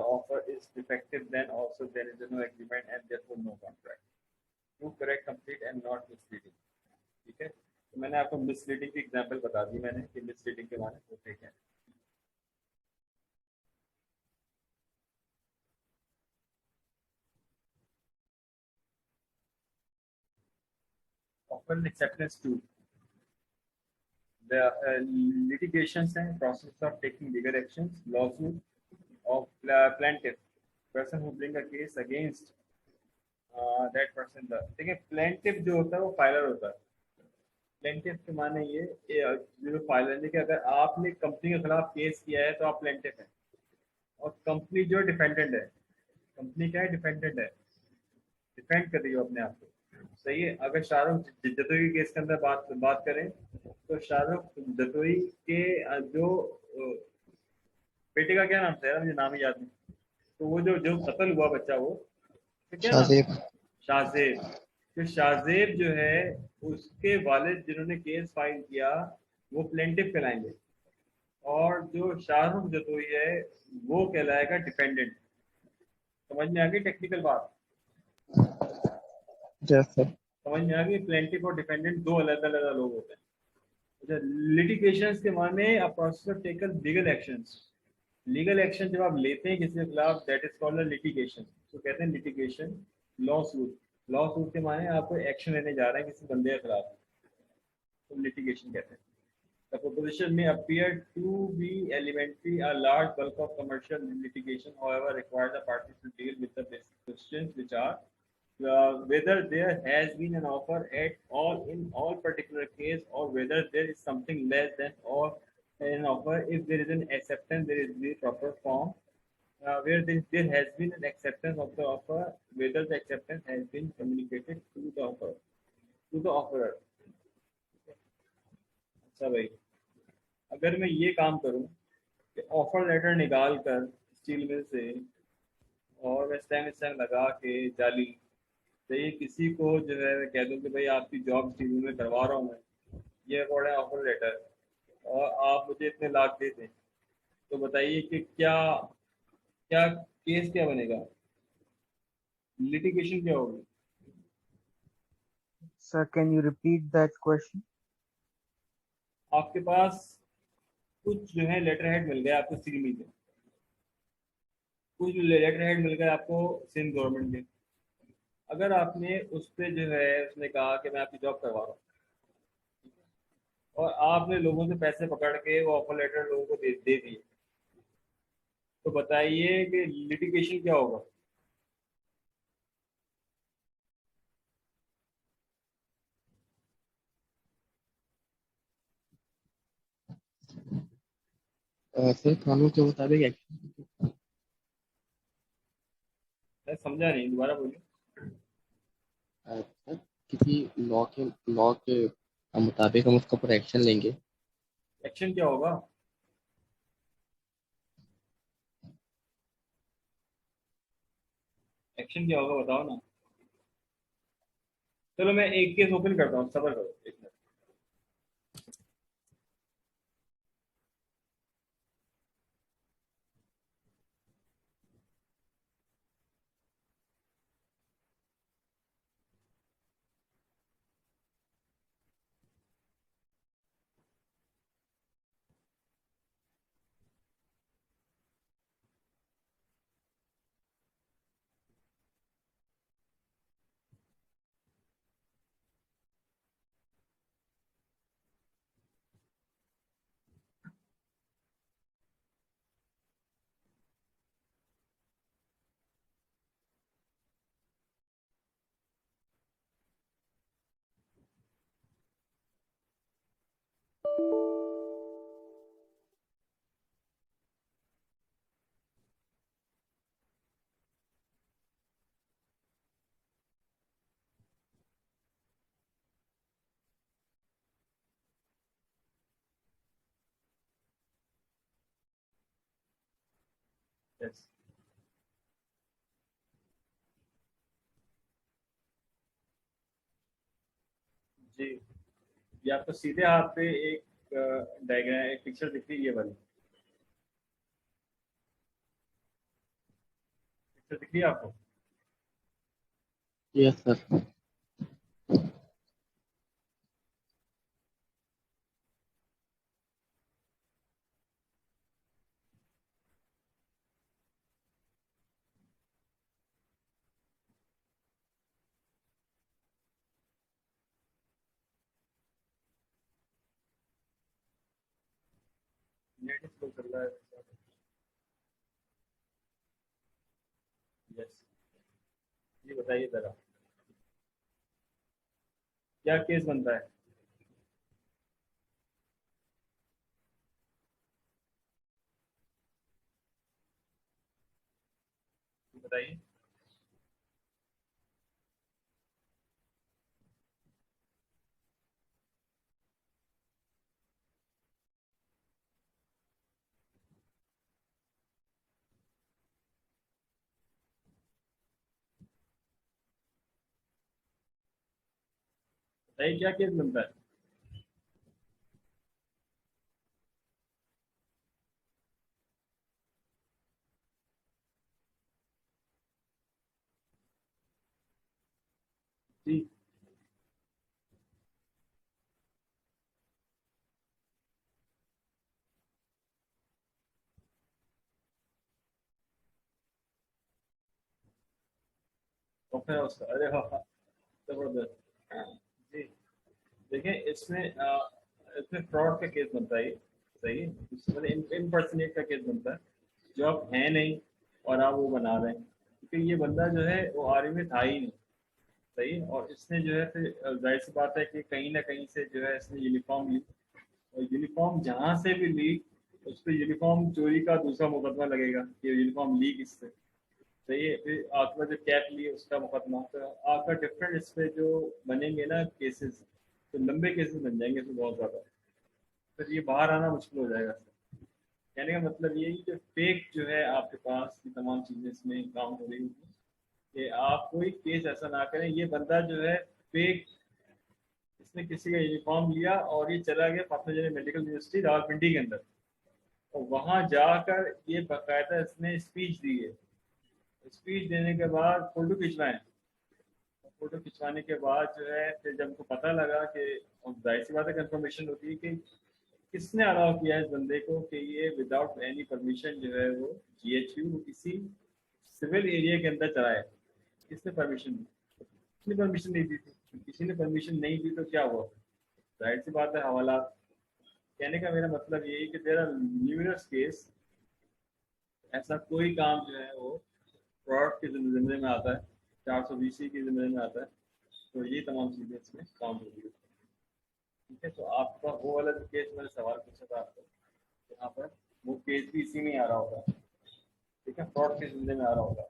Speaker 1: offer is defective, then also there is no agreement and therefore no contract. True, correct, complete, and not misleading. ठीक है, तो मैंने आपको misleading की example बता दी मैंने कि misleading के माने होते क्या हैं। Offer and acceptance too. The litigations and process of taking legal actions, lawsuit of plaintiff person who bring a case against that person the देखिए plaintiff जो होता है वो फाइलर होता है। प्लेंटिफ के माने ये जो फाइलर है कि अगर आपने कंपनी के खिलाफ केस किया है तो आप प्लेंटिफ हैं, और कंपनी जो डिफेंडेंट है, कंपनी क्या है, डिफेंडेंट है, डिफेंड कर रही हो अपने आप को। सही है। अगर शाहरुख जतोई के केस के अंदर बात बात करें तो शाहरुख जतोई के जो बेटे का क्या नाम था यार, मुझे नाम ही याद नहीं। तो वो जो जो कत्ल हुआ बच्चा, वो तो क्या नाम
Speaker 3: शाहजेब।
Speaker 1: था? शाहजेब। तो शाहजेब जो है, उसके वालिद जिन्होंने केस फाइल किया वो प्लेंटिफ कहलाएंगे, और जो शाहरुख जतोई है वो कहलाएगा डिपेंडेंट। समझ में आ गई टेक्निकल बात?
Speaker 3: Yes sir.
Speaker 1: समझ में आ गई? प्लेंटिफ और डिपेंडेंट दो अलग अलग लोग होते हैं। लिटिगेशंस के माने a process of taken legal actions. Legal action जब आप लेते हैं किसी के खिलाफ, दैट इज कॉल्ड लिटिगेशन। तो कहते हैं litigation. Law suit, law suit के माने आप कोई एक्शन लेने जा रहे हैं किसी बंदे के खिलाफ, तो लिटिगेशन कहते हैं। The proposition may appear to be elementary. A large bulk of commercial litigation, however, requires the parties to deal with the basic questions, which are whether there has been an offer at all in all particular case, or whether there is something less than or an offer. If there is an acceptance, there is the proper form. Where there has been an acceptance of the offer, whether the acceptance has been communicated to the offer, to the offerer. अच्छा भाई, अगर मैं ये काम करूं कि offer letter निकाल कर स्टील मिल से, और मैं स्टैम्प लगा के जाली, तो ये किसी को जो है मैं कह दूं कि भाई आपकी जॉब स्टील मिल में करवा रहा हूँ मैं, ये पड़ा है ऑफर लेटर, और आप मुझे इतने लाख दे दें, तो बताइए कि क्या क्या केस क्या बनेगा, लिटिगेशन क्या होगी?
Speaker 2: Sir, can you repeat that question?
Speaker 1: आपके पास कुछ जो है लेटर हेड मिल गया आपको स्टील मिल के, कुछ लेटर हेड मिल गए आपको सिंध गवर्नमेंट के। अगर आपने उस पर जो है उसने कहा कि मैं आपकी जॉब करवा रहा हूँ, और आपने लोगों से पैसे पकड़ के वो ऑफर लेटर लोगों को दे दिए, तो बताइए कि लिटिगेशन क्या होगा?
Speaker 3: सर कानून के मुताबिक एक्शन।
Speaker 1: मैं समझा नहीं, दोबारा बोलिए।
Speaker 3: सर किसी लॉ के मुताबिक हम उसके ऊपर एक्शन लेंगे।
Speaker 1: एक्शन क्या होगा? एक्शन क्या होगा बताओ ना। चलो मैं एक केस ओपन करता हूँ, सबर करो एक मिनट। यस जी। ये आपको सीधे हाथ पे एक डायग्राम, एक पिक्चर दिख रही है, ये वाली पिक्चर दिख रही है आपको?
Speaker 3: Yes sir.
Speaker 1: नेट स्लो चल रहा है। यस, ये बताइए जरा क्या केस बनता है। बताइए। बताइए क्या केस बनता है। जी। तो फिर उसका अरे वाह, जबरदस्त। जी। देखिए इसमें फ्रॉड का केस बनता है ये, सही है। इसमें इम्पर्सनेट का केस बनता है, जो आप हैं नहीं और आप वो बना रहे हैं, क्योंकि ये बंदा जो है वो आर्मी में था ही नहीं। सही है। और इसने जो है फिर जाहिर सी बात है कि कहीं ना कहीं से जो है इसने यूनिफॉर्म ली, और यूनिफॉर्म जहाँ से भी ली उस पर यूनिफॉर्म चोरी का दूसरा मुकदमा लगेगा कि यूनिफॉर्म ली किससे। सही है। फिर आपका जो कैप ली उसका मुकदमा, तो आपका डिफरेंट इस पे जो बनेंगे ना केसेस, तो लंबे केसेस बन जाएंगे इसमें बहुत ज़्यादा। फिर ये बाहर आना मुश्किल हो जाएगा। कहने का मतलब ये है कि जो फेक जो है आपके पास ये तमाम चीज़ें इसमें काम हो रही होगी, कि आप कोई केस ऐसा ना करें। ये बंदा जो है फेक, इसने किसी का यूनिफॉर्म लिया और ये चला गया पापा मेडिकल यूनिवर्सिटी रावलपिंडी के अंदर, और वहाँ जाकर ये बाकायदा इसने स्पीच दी है। स्पीच देने के बाद फोटो खिंचवाए, फोटो खिंचवाने के बाद जो है फिर जब उनको पता लगा कि, और जाहिर सी बात है कंफर्मेशन होती है कि किसने अलाउ किया है इस बंदे को कि ये विदाउट एनी परमिशन जो है वो जीएचयू किसी सिविल एरिया के अंदर चलाए। किसने परमिशन दी? किसने परमिशन नहीं दी थी? किसी ने परमिशन नहीं दी तो क्या हुआ? जाहिर सी बात है हवाला। कहने का मेरा मतलब ये है कि देयर आर न्यूमरस केस, ऐसा कोई काम जो है वो फ्रॉड के जिम्मे में आता है, 420 के जिम्मे में आता है। तो ये तमाम चीज़ें इसमें काम होती है। ठीक है। तो आपका वो वाला जो केस मैंने सवाल पूछा था आपको, यहाँ पर वो केस भी इसी में आ रहा होगा। ठीक है, फ्रॉड के जिम्मे में आ रहा होगा।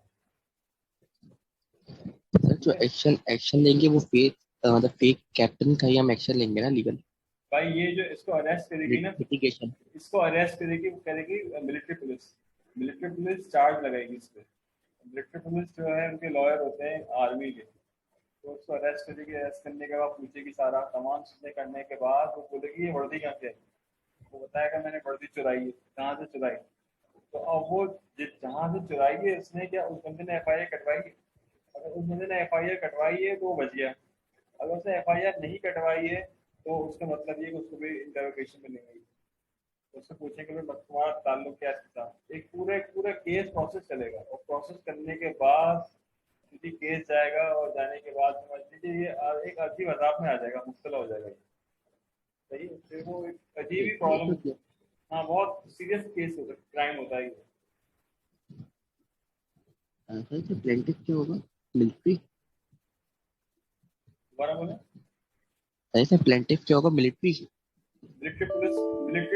Speaker 3: सर जो एक्शन एक्शन लेंगे वो फेक मतलब फेक कैप्टन का ही हम एक्शन लेंगे ना, लीगल
Speaker 1: भाई ये जो इसको अरेस्ट करेगी ना,
Speaker 3: लिटिगेशन।
Speaker 1: इसको अरेस्ट करेगी, वो करेगी military police. Military police charge लगाएगी इस पे। मिलिट्री पुलिस जो है उनके लॉयर होते हैं आर्मी के, तो उसको अरेस्ट करेगी। अरेस्ट करने के बाद पूछेगी सारा तमाम चीज़ें करने के बाद वो बोलेगी ये वर्दी कहाँ से है। वो बताएगा मैंने वर्दी चुराई है। कहाँ से चुराई? तो अब वो जहाँ से चुराई है उसने क्या उस बंदे ने एफआईआर कटवाई है? अगर उस बंदे ने एफआईआर कटवाई है तो वो बच गया। अगर उसने एफआईआर नहीं कटवाई है तो उसका मतलब ये कि उसको भी इंटरोगेशन में लेंगे। तो उससे पूछेंगे भाई तुम्हारा ताल्लुक क्या है इसके साथ। एक पूरा केस प्रोसेस चलेगा, और प्रोसेस करने के बाद यदि केस जाएगा, और जाने के बाद समझ लीजिए ये एक अजीब अजाब में आ जाएगा, मुश्किल हो जाएगा ये। सही है। फिर वो एक अजीब ही
Speaker 3: ये
Speaker 1: प्रॉब्लम।
Speaker 3: तो
Speaker 1: हाँ, बहुत सीरियस केस होता है, क्राइम होता है ये।
Speaker 3: सर जो प्लेंटिफ क्या होगा, मिलिट्री?
Speaker 1: दोबारा बोले।
Speaker 3: ऐसे प्लेंटिफ क्या होगा, मिलिट्री?
Speaker 1: मिलिट्री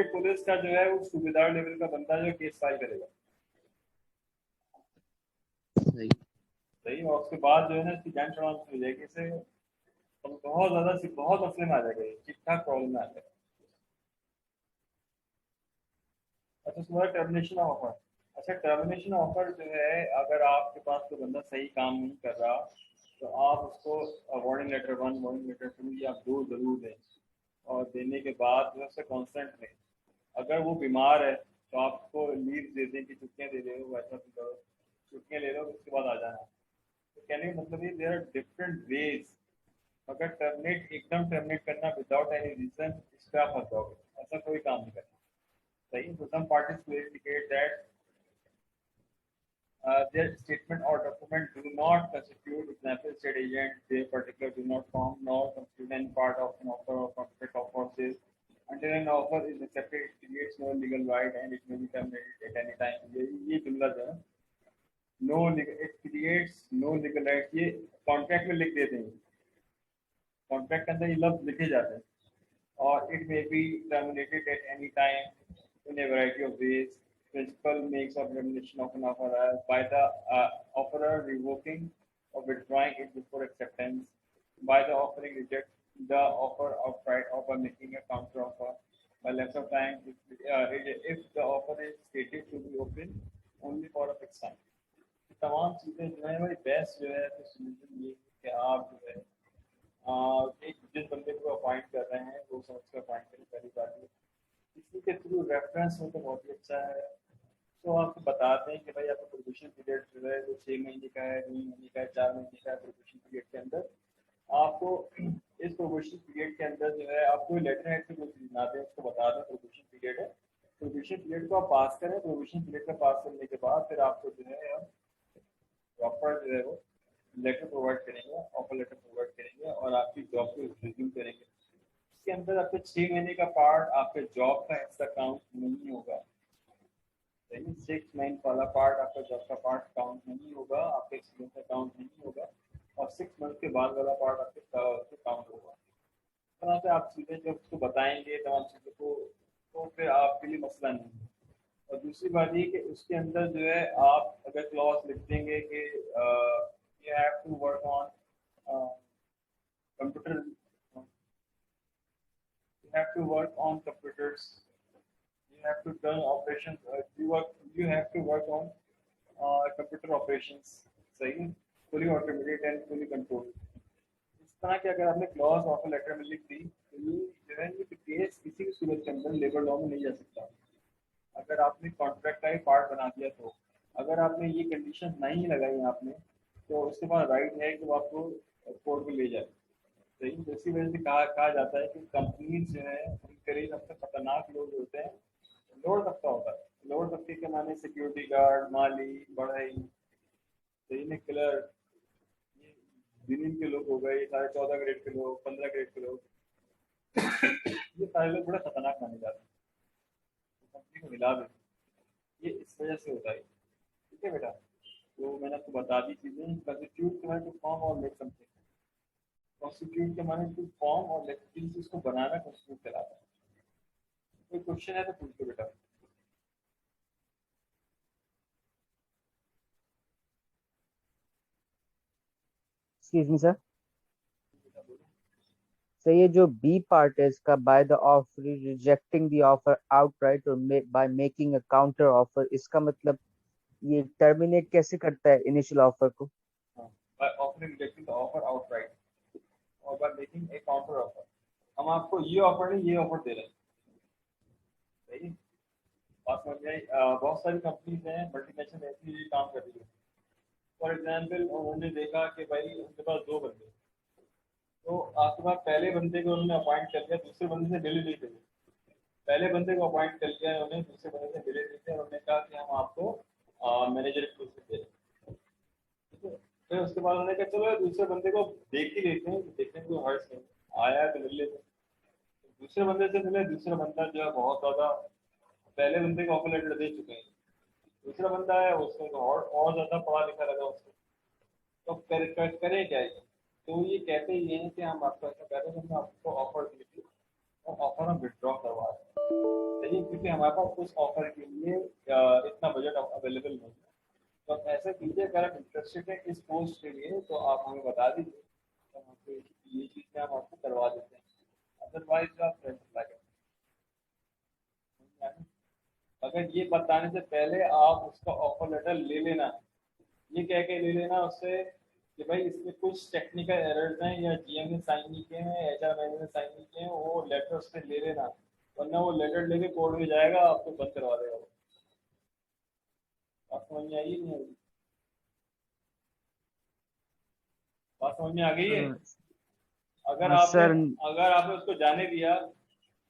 Speaker 1: पुलिस का जो है वो सूबेदार लेवल का बंदा जो केस फाइल करेगा।
Speaker 3: सही।
Speaker 1: सही। और उसके बाद जो है ना इसकी जान छुड़ानी हो जाएगी इसे, तो बहुत मसले में आ जाएगा, ये ठीक ठाक प्रॉब्लम में आ जाएगा। अच्छा, तुम्हारा टर्मिनेशन ऑफर। अच्छा, टर्मिनेशन ऑफर जो है, अगर आपके पास कोई बंदा सही काम नहीं कर रहा तो आप उसको वार्निंग लेटर 1, वार्निंग लेटर 2 या 2 जरूर दें, और देने के बाद जो है उससे कॉन्सेंट लें। अगर वो बीमार है तो आपको लीव दे दें कि छुट्टियाँ दे दे, वैसा भी करो, छुट्टियाँ ले लो उसके बाद आ जाना। तो कहने का मतलब ये देयर आर डिफरेंट वेज। अगर एकदम टर्मिनेट करना विदाउट एनी रीजन, इस पर आप फंस जाओगे, ऐसा कोई काम नहीं करना। सही। तो सम parties will indicate that their statement or document do not constitute example state agent, their particular do not form nor constitute any part of an offer or contract of forces. Until an offer is accepted, it creates no legal right and it may be terminated at any time. ये जुमला जो है no it creates no legal right, ये contract में लिख देते हैं, contract के अंदर ये लफ्ज लिखे जाते हैं। और it may be terminated at any time in a variety of ways. Principal makes of termination of an offer by the offerer revoking or withdrawing it before acceptance, by the offering reject the offer outright or by making a counter offer, by lapse of time if the offer is stated to be open only for a fixed time. तमाम चीजें जो है भाई best जो है तो solution ये है कि आप जो है एक जिस बंदे को अपॉइंट कर रहे हैं वो समझ कर अपॉइंट करें, पहली बात ये। इसी के थ्रू रेफरेंस हो तो बहुत ही अच्छा है। तो आपको बताते हैं कि भाई आपका प्रोबेशन पीरियड जो है वो 6 महीने का है, 3 महीने का है, 4 महीने का है। प्रोबेशन पीरियड के अंदर आपको इस प्रोबेशन पीरियड के अंदर जो है आपको लेटर हेड से कोई चीज ना दें, उसको बता दें प्रोबेशन पीरियड है, प्रोबेशन पीरियड को आप पास करें। प्रोबेशन पीरियड का पास करने के बाद फिर आपको जो है प्रॉपर जो है वो लेटर प्रोवाइड करेंगे, ऑफर लेटर प्रोवाइड करेंगे और आपकी जॉब को रिज्यूम करेंगे। इसके अंदर आपके 6 महीने का पार्ट आपके जॉब का हिस्सा काउंट नहीं होगा, 6 मंथ वाला पार्ट आपका जॉब का पार्ट काउंट नहीं होगा, आपके एक्सपीरियंस का काउंट नहीं होगा, और 6 मंथ के बाद वाला पार्ट आपके काउंट होगा। इस तरह से आप चीज़ें जब उसको बताएंगे तमाम चीज़ों को तो फिर आपके लिए मसला नहीं है। और दूसरी बात ये कि उसके अंदर जो है आप अगर क्लॉज लिख देंगे कि you have to work on computer, you have to work on computers, you have to turn operations, you have to work on computer operations, सही है, fully automated and fully controlled। इस तरह के अगर आपने क्लॉज ऑफर लेटर में लिख दी तो ये जो है ये केस किसी भी सूरत के अंदर लेबर लॉ में नहीं जा सकता। अगर आपने कॉन्ट्रैक्ट का ही पार्ट बना दिया तो अगर आपने ये कंडीशन नहीं लगाई आपने तो उसके पास राइट है कि वो आपको कोर्ट में ले जाए। सही, इसी वजह से कहा जाता है कि कंपनीज जो है उनके लिए सबसे खतरनाक लोग होते हैं लोअर तबका होता है। लोअर तबके के माने सिक्योरिटी गार्ड, माली, बढ़ई, सही में क्लर्क, ये यूनियन के लोग हो गए, ये सारे 14 ग्रेड के लोग, 15 ग्रेड के लोग, ये सारे लोग बड़ा खतरनाक माने जाते हैं, तो कंपनी को हिला देते, ये इस वजह से होता है। ठीक है बेटा, तो मैंने आपको बता दी चीजें। कंस्टिट्यूट जो है टू फॉर्म और मेक समथिंग, कॉन्स्टिट्यूट के माने टू फॉर्म और लेकिन इसको बनाना कॉन्स्टिट्यूट कहलाता है। कोई क्वेश्चन है तो पूछ लो बेटा।
Speaker 2: एक्सक्यूज मी सर, तो ये जो बी पार्ट है इसका by the offer rejecting the offer outright और by making a counter offer, इसका मतलब ये टर्मिनेट कैसे करता है इनिशियल ऑफर को?
Speaker 1: By offering rejecting the offer outright और by making a counter offer. हम आपको ये ऑफर नहीं ये ऑफर दे रहे हैं, सही बात समझ में आई। बहुत सारी कंपनीज हैं मल्टीनेशनल ऐसी काम कर रही है। फॉर एग्जाम्पल उन्होंने देखा कि भाई उनके पास 2 बंदे, तो आपके पास पहले बंदे को उन्होंने अपॉइंट कर लिया, दूसरे बंदे से मिले नहीं थे। पहले बंदे को अपॉइंट कर लिया उन्होंने, दूसरे बंदे से मिले नहीं थे, उन्होंने कहा कि हम आपको मैनेजर की पोस्ट दे रहे हैं। ठीक है, फिर उसके बाद उन्होंने कहा चलो दूसरे बंदे को देख ही लेते हैं, देखने में कोई हर्ज नहीं, आया है तो मिल लेते हैं। दूसरे बंदे से मिले, दूसरा बंदा जो है बहुत ज्यादा पहले बंदे को ऑफर लेटर दे चुके हैं, दूसरा बंदा है उसको तो और ज्यादा पढ़ा लिखा लगा उसको, तो करें क्या ये? तो ये कहते ही हैं कि हम आपको ऐसा कह रहे हैं, हम आपको ऑफर दीजिए और ऑफर हम विड्रॉ करवा रहे हैं, सही, क्योंकि हमारे पास उस ऑफर के लिए इतना बजट अवेलेबल नहीं है। तो आप ऐसा कीजिए, अगर आप इंटरेस्टेड हैं इस पोस्ट के लिए तो आप हमें बता दीजिए, तो हमको ये चीज़ें हम आपको करवा देते हैं, अदरवाइज आप फ्रेंड अप्लाई करें। अगर ये बताने से पहले आप उसका ऑफर लेटर ले लेना, ये कह के ले लेना उससे कि भाई इसमें कुछ टेक्निकल एरर्स हैं या जीएम ने साइन नहीं किए हैं, एचआर मैनेजर ने साइन नहीं किए हैं, वो लेटर उससे ले लेना, वरना वो लेटर लेके कोर्ट में जाएगा आपको बंद करवा देगा वो। बात समझ में आई नहीं आई? बात समझ में आ गई है? अगर
Speaker 2: हाँ
Speaker 1: आपने
Speaker 2: सर।
Speaker 1: अगर आपने उसको जाने दिया,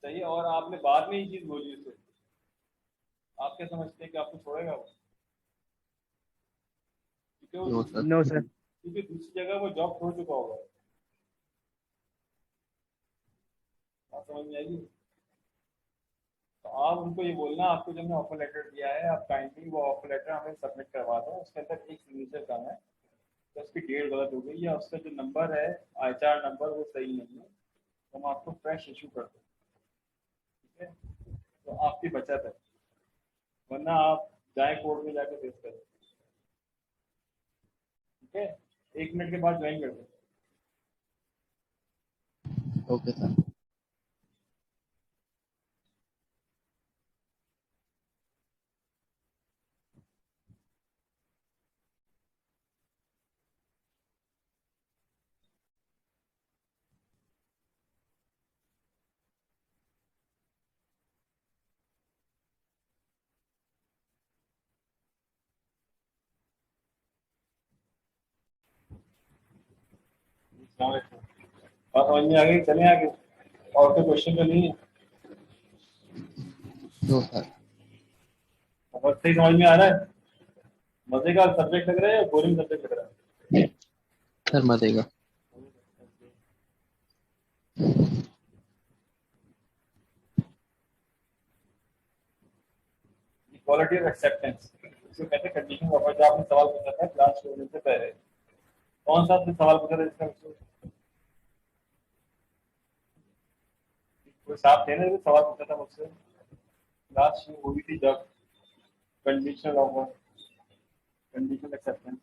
Speaker 1: सही, और आपने बाद में ये चीज बोली उसे, आप क्या समझते हैं कि आपको छोड़ेगा वो?
Speaker 3: No sir.
Speaker 2: No sir.
Speaker 1: क्योंकि दूसरी जगह वो जॉब छोड़ चुका होगा। बात समझ में आएगी? तो आप उनको ये बोलना, आपको जब मैं ऑफर लेटर दिया है, आप काइंडली वो ऑफर लेटर हमें सबमिट करवा दो, उसके अंदर एक सिग्नेचर कम है, तो उसकी डेट गलत हो गई या उसका जो नंबर है आईआर नंबर वो सही नहीं है, तो हम आपको फ्रेश इशू कर दें। ठीक है, तो आपकी बचत है, वरना आप जाए कोर्ट में जाके फेस करें। ठीक है, 1 मिनट के बाद ज्वाइन कर दें।
Speaker 3: Okay sir.
Speaker 1: और समझ में आ गई, चलें आगे, और कोई क्वेश्चन तो नहीं है?
Speaker 3: No sir.
Speaker 1: बहुत सही समझ में आ रहा है? मजे का सब्जेक्ट लग रहा है या बोरिंग सब्जेक्ट लग रहा है?
Speaker 3: सर मजेगा।
Speaker 1: क्वालिटी ऑफ एक्सेप्टेंस, इसको कहते हैं कंडीशन ऑफ, जो आपने सवाल पूछा था क्लास छोड़ने से पहले, कौन सा आपने सवाल पूछा था इसका कोई साफ थे ना, जो सवाल पूछा था मुझसे क्लास शुरू हुई थी जब, condition of, condition acceptance.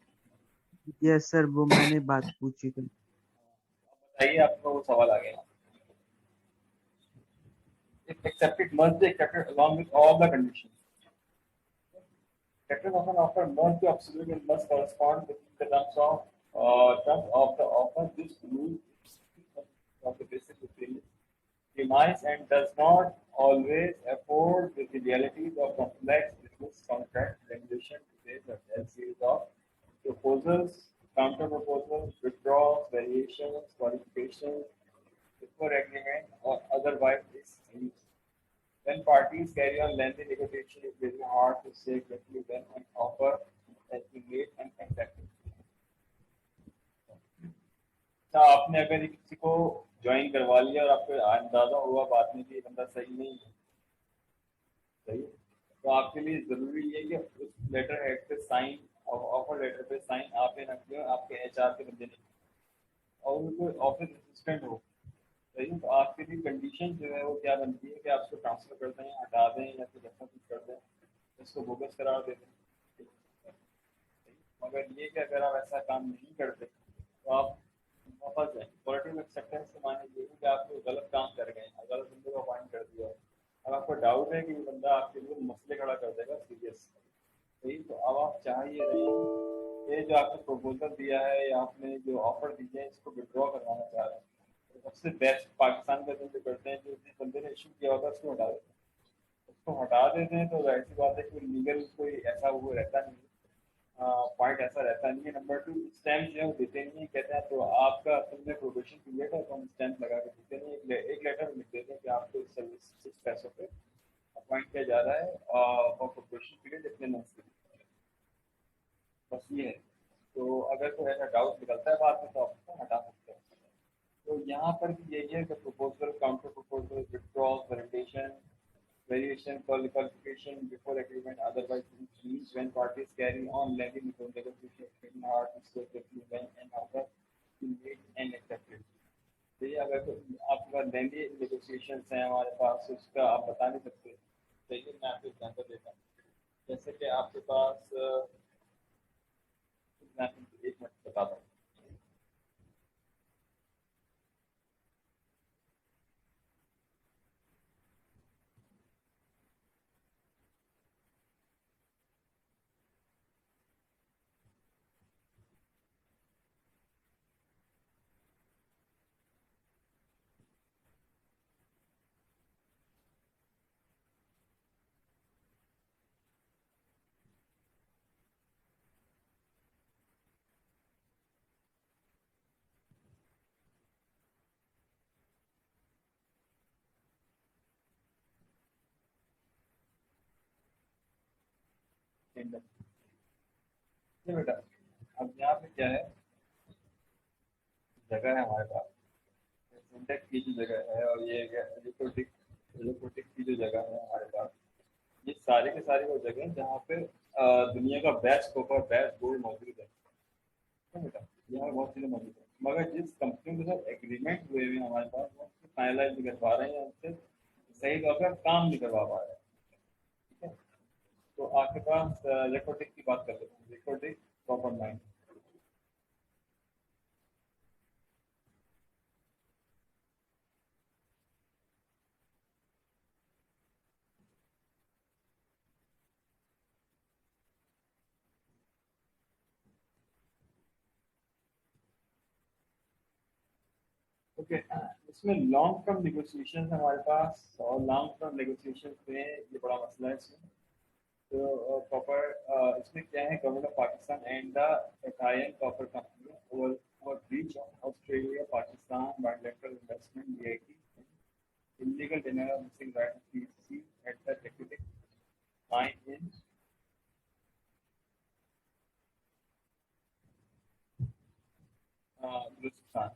Speaker 4: Yes sir, वो मैंने बात पूछी थी।
Speaker 1: बताइए आपको वो सवाल आ गया। If accepted must be accepted along with all the conditions. Acceptance of an offer must be absolute and must correspond with the terms of the offer. This rule of the basic opinion demise and does not always afford with the realities of complex business contract regulation today, such as series of proposals, counter proposals, withdrawals, variations, qualifications, before agreement or otherwise is used. When parties carry on lengthy negotiation, it's very hard to say exactly when an offer has been made and accepted. अच्छा, आपने अगर किसी को join करवा लिया और आपको अंदाजा हुआ बाद में कि ये बंदा सही नहीं है, सही है, तो आपके लिए जरूरी है कि उस लेटर हेड पे साइन, ऑफर लेटर पे साइन आप ना करें, आपके एचआर के बंदे नहीं, और उनको ऑफिस असिस्टेंट हो, सही है, तो आपके लिए कंडीशन जो है वो क्या बनती है कि आपको ट्रांसफर कर दें, हटा दें या फिर ऐसा कुछ कर दें, इसको बोगस करार दे दें। मगर ये कि अगर आप ऐसा काम नहीं करते तो आप फंस जाए। पॉलिटिकल एक्सेप्टेंस के माने ये है कि आप कोई गलत काम कर गए, गलत बंदे को अपॉइंट कर दिया, अब आपको डाउट है कि ये बंदा आपके लिए मसले खड़ा कर देगा सीरियस, सही, तो अब आप चाह ये रहे, ये जो आपने प्रपोजल दिया है या आपने जो ऑफर दी है इसको विड्रॉ करवाना चाह रहे हैं, तो सबसे बेस्ट पाकिस्तान का जो करते हैं, जो जिस बंदे ने इशू किया होता है उसको हटा देते हैं, उसको हटा देते हैं, तो ऐसी बात है कि लीगल कोई ऐसा वो रहता नहीं, पॉइंट ऐसा रहता नहीं है। नंबर 2, स्टैम्प जो है वो देते नहीं है, कहते हैं तो आपका असल में प्रोबेशन पीरियड है तो हम स्टैम्प लगा के देते नहीं, एक लेटर लिख देते हैं कि आपको इस सर्विस इस पैसों पे अपॉइंट किया जा रहा है फॉर प्रोबेशन पीरियड इतने मंथ्स के लिए, बस ये है। तो अगर कोई ऐसा डाउट निकलता है बाद में तो आप उसको हटा सकते हैं। तो यहाँ पर भी यही है कि proposal, counter proposal, withdrawal, validation, variation, qualification before agreement, otherwise means when parties carry on lengthy negotiations, it's hard to say exactly when an offer is made and accepted. तो ये अगर आपके पास lengthy negotiations हैं हमारे पास, उसका आप बता नहीं सकते, लेकिन मैं आपको एग्जाम्पल देता हूँ, जैसे कि आपके पास एक मिनट बताता हूँ। ये बेटा, अब यहाँ पे क्या है, जगह है हमारे पास, सिंटेक्स की जो जगह है और ये लिक्विडिटी इलेक्ट्रोटिक की जो जगह है हमारे पास, ये सारे के सारे वो जगह हैं जहाँ पे दुनिया का बेस्ट कॉपर बेस्ट गोल्ड मौजूद है। ठीक है बेटा, यहाँ पे बहुत चीज़ें मौजूद है, मगर जिस कंपनी के साथ एग्रीमेंट हुए हुए हैं हमारे पास, वो फाइनलाइज नहीं कर पा रहे हैं, उनसे सही तौर पर काम नहीं करवा पा रहे हैं। ठीक है, तो आपके पास इलेक्ट्रोटिक की बात कर लेते हैं, इलेक्ट्रोटिक कॉपर माइन। ओके, इसमें लॉन्ग टर्म नेगोशिएशन हमारे पास, और लॉन्ग टर्म नेगोशिएशन में ये बड़ा मसला है इसमें। तो कॉपर इसमें क्या है, government of Pakistan and the Italian copper company over breach of Australia Pakistan bilateral investment BIT illegal denial of missing right of PCC at the Liquidic mine in Balochistan.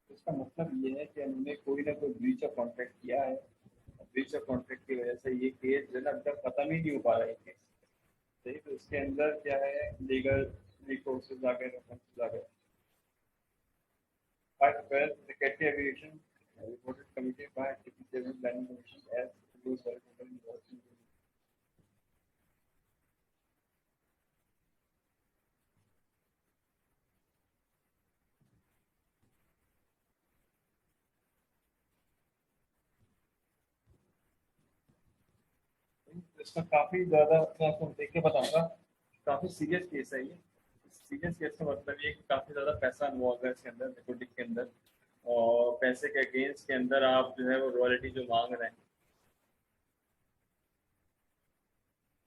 Speaker 1: इसका मतलब ये है कि उन्होंने कोई ना कोई ब्रीच ऑफ कॉन्ट्रैक्ट किया है, ब्रीच ऑफ कॉन्ट्रैक्ट की वजह से ये केस जो है ना अब तक खत्म ही नहीं हो पा रहा है केस। सही, तो इसके अंदर क्या है, लीगल रिसोर्सेज आ गए, रेफरेंसेस आ गए। By preparing the Secretary Aviation reported committee by Deputy Planning Commission as produced by the company. इसका काफी ज्यादा मैं आपको देख के बताऊंगा, काफी सीरियस केस है ये। सीरियस केस का मतलब ये कि काफी ज्यादा पैसा इन्वॉल्व है इसके अंदर, रिकॉर्डिंग के अंदर, और पैसे के अगेंस्ट के अंदर आप जो है वो रॉयल्टी जो मांग रहे हैं।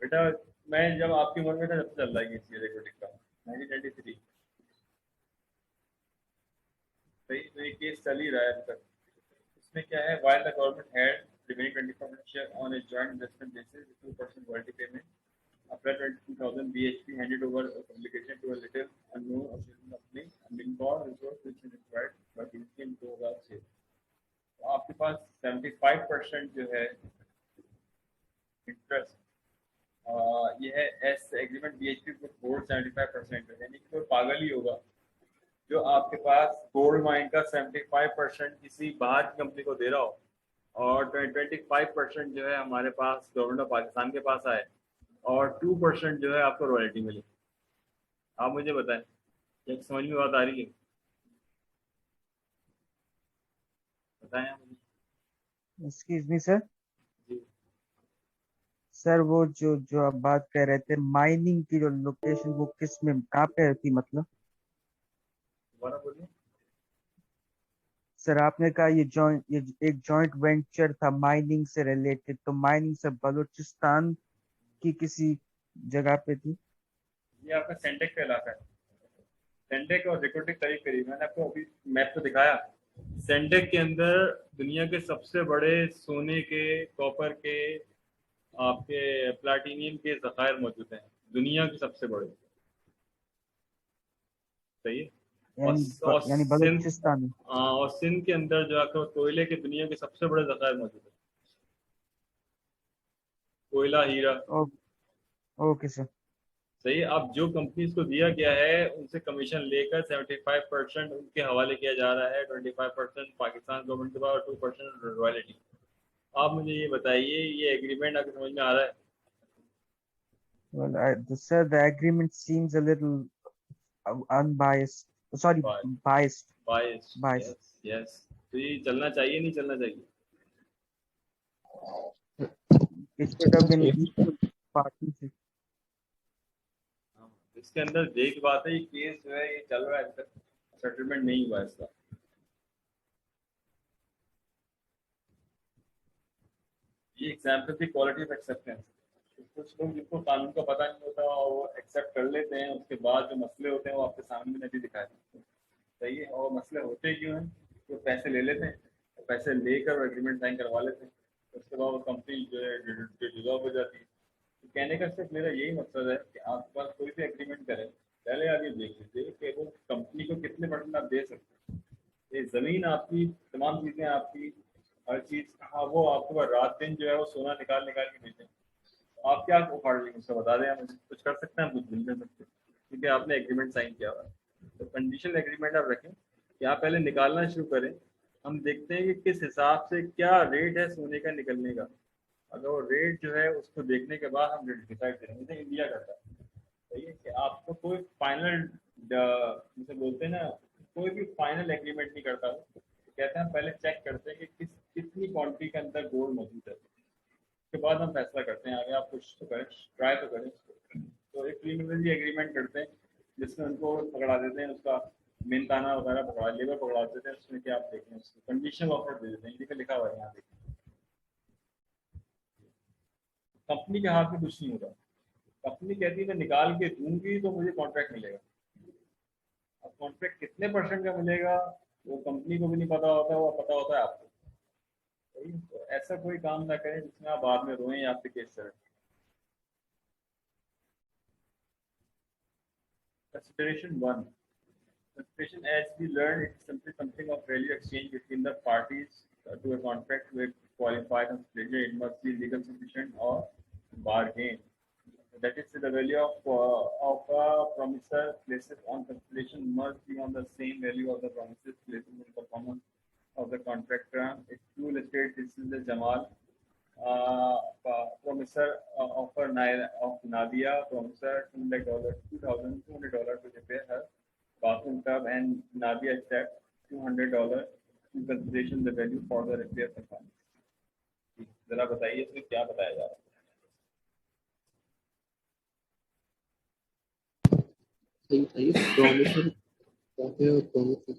Speaker 1: बेटा, मैं जब आपकी उम्र में था जब चल रहा है ये चीज रिकॉर्डिंग का, 1993। सही, तो ये केस चल ही रहा है अभी तक। इसमें क्या है, while the government had remaining 24% share on a joint investment basis, 2% royalty payment. After 2000, BHP handed over a publication to a little unknown Australian company, Lincoln Resources, which is acquired by BHP in 2006. तो आपके पास 75% जो है interest, ये है S agreement BHP को four 75% है, यानी कि कोई पागल ही होगा जो आपके पास गोल्ड माइन का 75% किसी बाहर की कंपनी को दे रहा हो, और 25% जो है हमारे पास गवर्नमेंट ऑफ पाकिस्तान के पास आए, और 2% जो है आपको रॉयल्टी मिली। आप मुझे बताएं, एक समझ में बात आ रही है? बताएं आप मुझे।
Speaker 4: Excuse me sir.
Speaker 1: जी,
Speaker 4: सर वो जो जो आप बात कर रहे थे माइनिंग की जो लोकेशन, वो किस में कहाँ पे थी मतलब?
Speaker 1: दोबारा बोलिए।
Speaker 4: सर आपने कहा ये एक जॉइंट वेंचर था माइनिंग से रिलेटेड, तो माइनिंग से बलूचिस्तान की किसी जगह पे थी?
Speaker 1: ये आपका सेंटेक का इलाका है। सेंटेक और रिकोटिक करीब करीब, मैंने आपको अभी मैप तो दिखाया। सेंटेक के अंदर दुनिया के सबसे बड़े सोने के, कॉपर के, आपके प्लाटिनियम के जखायर मौजूद हैं, दुनिया के सबसे बड़े। सही है।
Speaker 4: यानी बलूचिस्तान में?
Speaker 1: और सिंध के अंदर जो आपको कोयले के दुनिया के सबसे बड़े जखायर मौजूद है, कोयला, हीरा।
Speaker 4: Okay sir.
Speaker 1: सही है। अब जो कंपनीज को दिया गया है उनसे कमीशन लेकर 75% उनके हवाले किया जा रहा है, 25% पाकिस्तान गवर्नमेंट के पास, और 2% रॉयल्टी। आप मुझे ये बताइए, ये एग्रीमेंट आपको समझ में आ रहा है?
Speaker 4: Well, sir, the agreement seems a little unbiased. Sorry, biased.
Speaker 1: बाईस,
Speaker 4: Biased.
Speaker 1: Yes yes. तो ये चलना चाहिए, नहीं चलना चाहिए?
Speaker 4: It should have been equal partnership.
Speaker 1: इसके अंदर एक बात है, ये केस जो है ये चल रहा है, अभी तक सेटलमेंट नहीं हुआ इसका। ये एग्जाम्पल की क्वालिटी ऑफ एक्सेप्टेंस। कुछ लोग जिनको कानून का पता नहीं होता और वो एक्सेप्ट कर लेते हैं, उसके बाद जो मसले होते हैं वो आपके सामने नहीं दिखाए। सही है। और मसले होते क्यों हैं? तो पैसे ले लेते हैं, तो पैसे लेकर एग्रीमेंट साइन करवा लेते हैं, उसके बाद वो कंपनी जो है डिजॉल्व हो जाती है। तो कहने का सिर्फ मेरा यही मकसद है कि आपके पास कोई भी एग्रीमेंट करें, पहले आप ये देख लीजिए कि वो कंपनी को कितने % आप दे सकते हैं। ये ज़मीन आपकी, तमाम चीज़ें आपकी, हर चीज़ वो आपके पास रात दिन जो है वो सोना निकाल निकाल के बेचें, आप क्या उखाड़ लेंगे उसका बता दें, हम कुछ कर सकते हैं, हम कुछ नहीं कर सकते, क्योंकि आपने एग्रीमेंट साइन किया हुआ है। तो कंडीशनल एग्रीमेंट आप रखें कि आप पहले निकालना शुरू करें, हम देखते हैं कि किस हिसाब से क्या रेट है सोने का निकलने का, अगर वो रेट जो है उसको देखने के बाद हम रेट डिसाइड करेंगे, जैसे इंडिया करता है। सही है कि आपको कोई फाइनल, जैसे बोलते हैं ना, कोई भी फाइनल एग्रीमेंट नहीं करता है, तो कहते हैं हम पहले चेक करते हैं कि कितनी क्वांटिटी के अंदर गोल्ड मौजूद है, उसके बाद हम फैसला करते हैं आगे आप कुछ तो करें, ट्राई तो करें। तो एक प्रीलिमिनरी एग्रीमेंट करते हैं जिसमें उनको पकड़ा देते हैं, उसका मेनताना वगैरह पकड़ा, लेबर पकड़ा देते हैं, उसमें क्या आप देखें उसको कंडीशनल ऑफर दे देते हैं, हिंदी में लिखा हुआ है यहाँ देखिए। कंपनी के हाथ में कुछ नहीं होगा, कंपनी कहती है मैं निकाल के दूंगी तो मुझे कॉन्ट्रैक्ट मिलेगा। अब कॉन्ट्रैक्ट कितने परसेंट का मिलेगा वो कंपनी को भी नहीं पता होता, वो पता होता है आपको। सही है? तो ऐसा कोई काम ना करें जिसमें आप बाद में रोएं या आप पे केस करें। Consideration 1. Consideration, as we learned, it's simply something of value exchange between the parties to a contract with qualified consideration. It must be legal sufficient or bargain. That is, the value of a promisor places on consideration must be on the same value of the promises places in performance of the contract term. If you illustrate, this is the Jamal. Promisor offer of Nadia, promisor $200 to repair her bathroom tub, and Nadia accepts $200 in consideration the value for the repair performance. जरा बताइए इसमें क्या बताया जा रहा है?
Speaker 3: सही सही प्रोमिसर क्या है, प्रोमिसर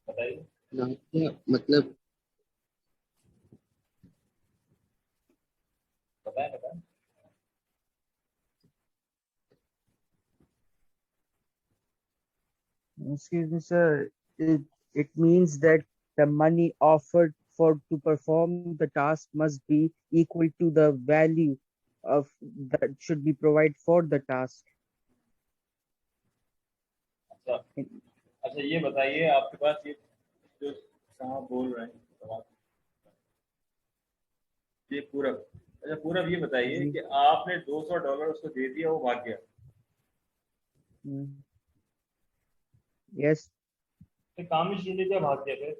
Speaker 1: बताइए।
Speaker 3: नादिया मतलब
Speaker 1: बताएं बताएं।
Speaker 4: Excuse me, sir. It means that the money offered for to perform the task must be equal to the value of that should be provided for the task.
Speaker 1: अच्छा अच्छा, ये बताइए आपके पास ये जो साहब बोल रहे हैं सवाल, ये पूरब, अच्छा पूरब ये बताइए
Speaker 4: जी।
Speaker 1: कि आपने $200 उसको दे दिया, वो भाग गया,
Speaker 4: Yes.
Speaker 1: तो काम ही छीन लिया, भाग गया फिर?